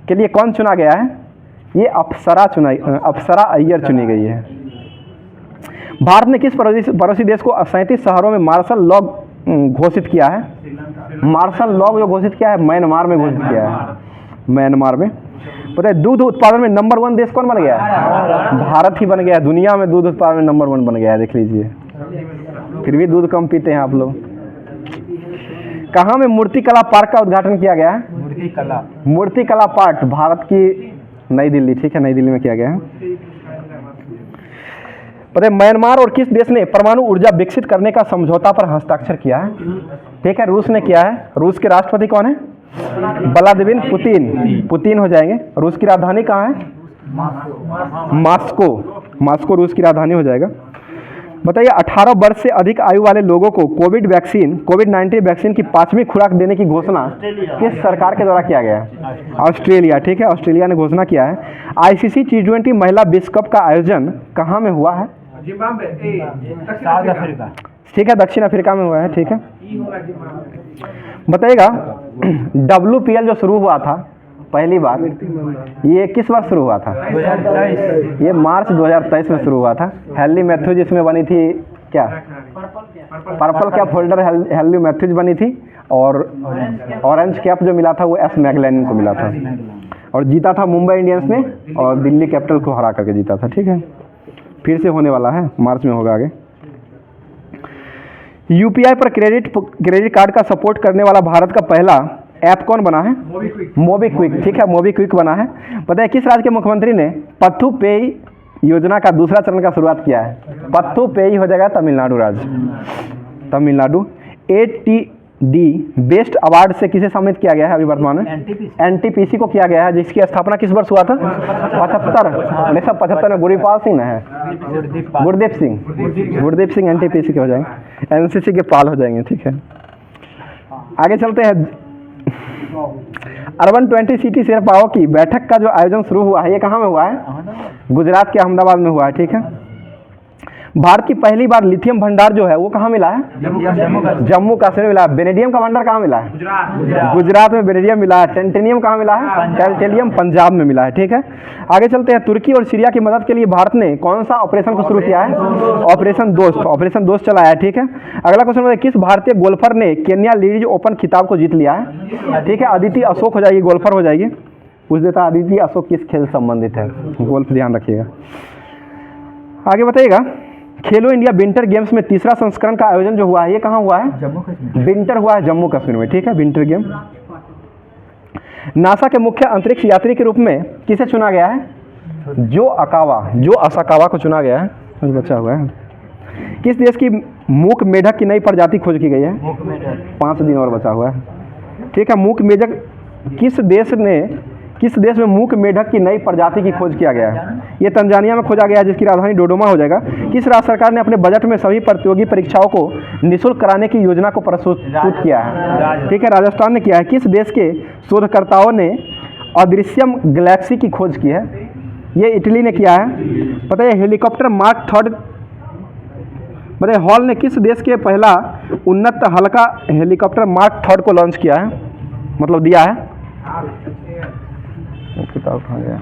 [SPEAKER 1] के लिए कौन चुना गया है? ये अप्सरा अय्यर चुनी गई है। भारत ने किस पड़ोसी देश को 37 शहरों में मार्शल लॉ घोषित किया है? मार्शल लॉ जो घोषित किया है म्यांमार में घोषित किया है, म्यांमार में। पता है दूध उत्पादन में नंबर 1 देश कौन बन गया है? भारत ही बन गया है, दुनिया में दूध उत्पादन में नंबर 1 बन गया है, देख लीजिए। फिर भी दूध कम पीते हैं आप लोग। कहाँ में मूर्ति कला पार्क का उद्घाटन किया गया है? मूर्ति कला पार्क भारत की नई दिल्ली, ठीक है, नई दिल्ली में किया गया है। पता है म्यांमार और किस देश ने परमाणु ऊर्जा विकसित करने का समझौता पर हस्ताक्षर किया है? ठीक है, रूस ने किया है। रूस के राष्ट्रपति कौन है? व्लादिमीर पुतिन हो जाएंगे। रूस की राजधानी कहाँ है? मास्को रूस की राजधानी हो जाएगा। बताइए 18 वर्ष से अधिक आयु वाले लोगों को कोविड-19 वैक्सीन की 5वीं खुराक देने की घोषणा किस सरकार के द्वारा किया गया है? ऑस्ट्रेलिया, ठीक है, ऑस्ट्रेलिया ने घोषणा किया है। आईसीसी T20 महिला विश्व कप का आयोजन कहाँ में हुआ है?
[SPEAKER 3] साउथ अफ्रीका,
[SPEAKER 1] ठीक है, दक्षिण अफ्रीका में हुआ है, ठीक है। बताइएगा WPL जो शुरू हुआ था पहली बार, ये किस वर्ष शुरू हुआ था?
[SPEAKER 3] 2023।
[SPEAKER 1] ये मार्च 2023 में शुरू हुआ था। हेनली मैथ्यूज इसमें बनी थी, क्या purple cap holder Hayley Matthews बनी थी, और ऑरेंज कैप जो मिला था वो एस मैगलैनिन को मिला था, और जीता था मुंबई इंडियंस ने, और दिल्ली कैपिटल को हरा करके जीता था, ठीक है। फिर से होने वाला है, मार्च में होगा आगे। यूपीआई पर क्रेडिट कार्ड का सपोर्ट करने वाला भारत का पहला ऐप कौन बना है? मोबीक्विक, ठीक है, मोबीक्विक बना है। पता है किस राज्य के मुख्यमंत्री ने पत्थू पेय योजना का दूसरा चरण का शुरुआत किया है? पत्थू पेय हो जाएगा तमिलनाडु राज्य, तमिलनाडु। ATD बेस्ट अवार्ड से किसे सम्मानित किया गया है अभी वर्तमान में? NTPC को किया गया है, जिसकी स्थापना किस वर्ष हुआ था? 1975 में गुरदीपाल सिंह है, गुरदीप सिंह NTPC के हो जाएंगे, NCC के पाल हो जाएंगे, ठीक है। आगे चलते हैं। अर्बन 20 सिटी शेरपाओं की बैठक का जो आयोजन शुरू हुआ है, ये कहाँ में हुआ है? गुजरात के अहमदाबाद में हुआ है, ठीक है। भारत की पहली बार लिथियम भंडार जो है वो कहाँ मिला है? जम्मू कश्मीर मिला है। वेनेडियम का भंडार कहाँ मिला है? गुजरात में वेनेडियम मिला है। टेंटेनियम कहाँ मिला है? टेंटेनियम पंजाब में मिला है। ठीक है, आगे चलते हैं। तुर्की और सीरिया की मदद के लिए भारत ने कौन सा ऑपरेशन को शुरू किया है? ऑपरेशन दोस्त। ऑपरेशन दोस्त चलाया है। ठीक है, अगला क्वेश्चन है, किस भारतीय गोल्फर ने केन्या लेडीज ओपन खिताब को जीत लिया है? ठीक है, अदिति अशोक हो जाएगी, गोल्फर हो जाएगी। पूछ देता अदिति अशोक किस खेल संबंधित है? गोल्फ, ध्यान रखिएगा। आगे बताइएगा, खेलो इंडिया विंटर गेम्स में तीसरा संस्करण का आयोजन जो हुआ है ये कहाँ हुआ है?
[SPEAKER 3] जम्मू कश्मीर।
[SPEAKER 1] विंटर हुआ है जम्मू कश्मीर में। ठीक है, विंटर गेम। नासा के मुख्य अंतरिक्ष यात्री के रूप में किसे चुना गया है? जो असाकावा को चुना गया है। कुछ बचा हुआ है। किस देश की मूक मेढक की नई प्रजाति खोज की गई है? 5 दिन और बचा हुआ है। ठीक है, मूक मेढक किस देश में मूक मेढक की नई प्रजाति की खोज किया गया है? ये तंजानिया में खोजा गया है, जिसकी राजधानी डोडोमा हो जाएगा। किस राज्य सरकार ने अपने बजट में सभी प्रतियोगी परीक्षाओं को निःशुल्क कराने की योजना को प्रस्तुत किया है? ठीक है, राजस्थान ने किया है। किस देश के शोधकर्ताओं ने अदृश्यम गैलेक्सी की खोज की है? ये इटली ने किया है। पता है, हेलीकॉप्टर मार्क 3 बताइए, हॉल ने किस देश के पहला उन्नत हल्का हेलीकॉप्टर मार्क 3 को लॉन्च किया है, मतलब दिया है? किताब कहाँ गया?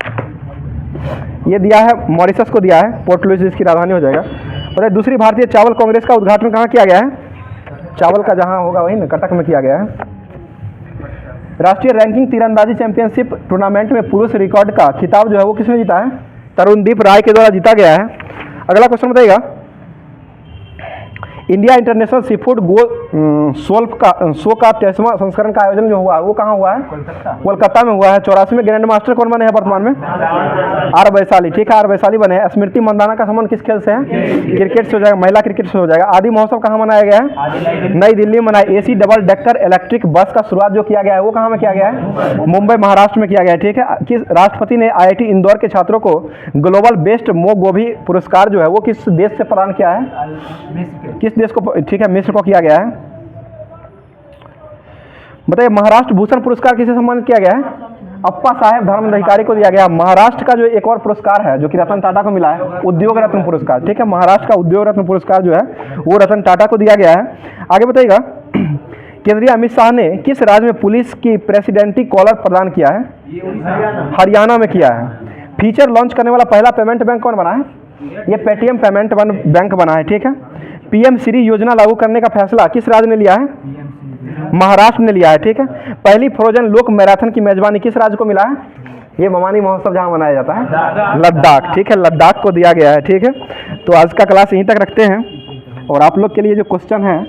[SPEAKER 1] ये दिया है, मॉरिशस को दिया है। पोर्ट लुइस जिसकी राजधानी हो जाएगा। बताइए, दूसरी भारतीय चावल कांग्रेस का उद्घाटन कहाँ किया गया है? चावल का जहाँ होगा वही ना, कटक में किया गया है। राष्ट्रीय रैंकिंग तीरंदाजी चैंपियनशिप टूर्नामेंट में पुरुष रिकॉर्ड का खिताब जो है वो किसने जीता है? तरुणदीप राय के द्वारा जीता गया है। अगला क्वेश्चन बताइएगा, India international sea food show का 23वां संस्करण का आयोजन जो हुआ वो कहाँ हुआ है? कोलकाता में हुआ है। 84वें ग्रैंड मास्टर कौन बने हैं वर्तमान में? आर वैशाली। ठीक है, आर वैशाली बने हैं। स्मृति मंदाना का संबंध किस खेल से है? क्रिकेट से हो जाएगा, महिला क्रिकेट से हो जाएगा। आदि महोत्सव कहाँ मनाया गया है? नई दिल्ली में मनाया। AC double decker electric bus का शुरुआत जो किया गया है वो कहाँ में किया गया है? मुंबई महाराष्ट्र में किया गया है। ठीक है, किस राष्ट्रपति ने IIT इंदौर के छात्रों को ग्लोबल बेस्ट मोगोभी पुरस्कार जो है वो किस देश से प्रदान किया है? किस देश को? ठीक है, मिस्र को किया गया है। बताइए, महाराष्ट्र भूषण पुरस्कार किसे सम्मानित किया गया है? अप्पा साहेब धर्माधिकारी को दिया गया। महाराष्ट्र का जो एक और पुरस्कार है जो कि रतन टाटा को मिला है, उद्योग रत्न पुरस्कार। ठीक है, महाराष्ट्र का उद्योग रत्न पुरस्कार जो है वो रतन टाटा को दिया गया है। आगे बताइएगा, केंद्रीय अमित शाह ने किस राज्य में पुलिस की प्रेसिडेंटी कॉलर प्रदान किया है? हरियाणा में किया है। फीचर लॉन्च करने वाला पहला पेमेंट बैंक कौन बना है? ये पेटीएम पेमेंट बैंक बना है। ठीक है, PM श्री योजना लागू करने का फैसला किस राज्य ने लिया है? महाराष्ट्र ने लिया है। ठीक है, पहली फ्रोजन लोक मैराथन की मेजबानी किस राज्य को मिला है? ये ममानी महोत्सव जहाँ मनाया जाता है, लद्दाख। ठीक है, लद्दाख को दिया गया है। ठीक है, तो आज का क्लास यहीं तक रखते हैं और आप लोग के लिए जो क्वेश्चन है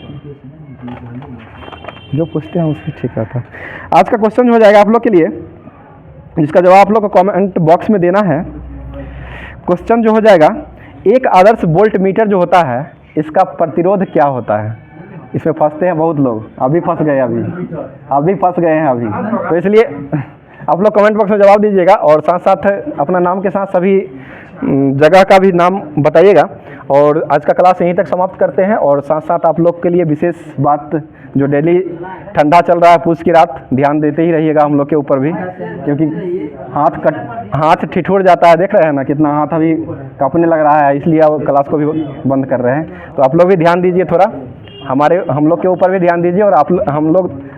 [SPEAKER 1] जो पूछते हैं उससे ठीक रहता है। आज का क्वेश्चन हो जाएगा आप लोग के लिए, जिसका जवाब आप लोग को कमेंट बॉक्स में देना है। क्वेश्चन जो हो जाएगा, एक आदर्श वोल्ट मीटर जो होता है इसका प्रतिरोध क्या होता है? इसमें फंसते हैं बहुत लोग, अभी फंस गए अभी फंस गए हैं अभी। तो इसलिए आप लोग कमेंट बॉक्स में जवाब दीजिएगा और साथ साथ अपना नाम के साथ सभी जगह का भी नाम बताइएगा। और आज का क्लास यहीं तक समाप्त करते हैं। और साथ साथ आप लोग के लिए विशेष बात, जो डेली ठंडा चल रहा है पूछ की रात, ध्यान देते ही रहिएगा हम लोग के ऊपर भी, क्योंकि हाथ ठिठुर जाता है। देख रहे हैं ना कितना हाथ अभी कांपने लग रहा है, इसलिए आप क्लास को भी बंद कर रहे हैं। तो आप लोग भी ध्यान दीजिए थोड़ा, हम लोग के ऊपर भी ध्यान दीजिए। और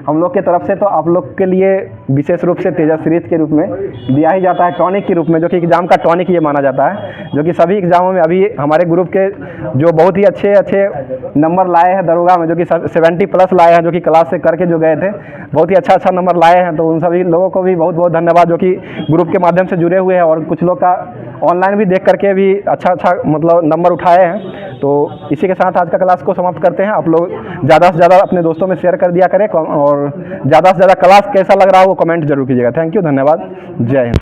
[SPEAKER 1] हम लोग के तरफ से तो आप लोग के लिए विशेष रूप से तेजस सीरीज के रूप में दिया ही जाता है, टॉनिक के रूप में, जो कि एग्ज़ाम का टॉनिक ये माना जाता है, जो कि सभी एग्ज़ामों में अभी हमारे ग्रुप के जो बहुत ही अच्छे नंबर लाए हैं दरोगा में, जो कि 70+ लाए हैं, जो कि क्लास से करके जो गए थे, बहुत ही अच्छा नंबर लाए हैं। तो उन सभी लोगों को भी बहुत बहुत धन्यवाद, जो कि ग्रुप के माध्यम से जुड़े हुए हैं और कुछ लोग का ऑनलाइन भी देख करके भी अच्छा मतलब नंबर उठाए हैं। तो इसी के साथ आज का क्लास को समाप्त करते हैं। आप लोग ज़्यादा से ज़्यादा अपने दोस्तों में शेयर कर दिया करें और ज़्यादा से ज़्यादा क्लास कैसा लग रहा है वो कमेंट जरूर कीजिएगा। थैंक यू, धन्यवाद, जय हिंद।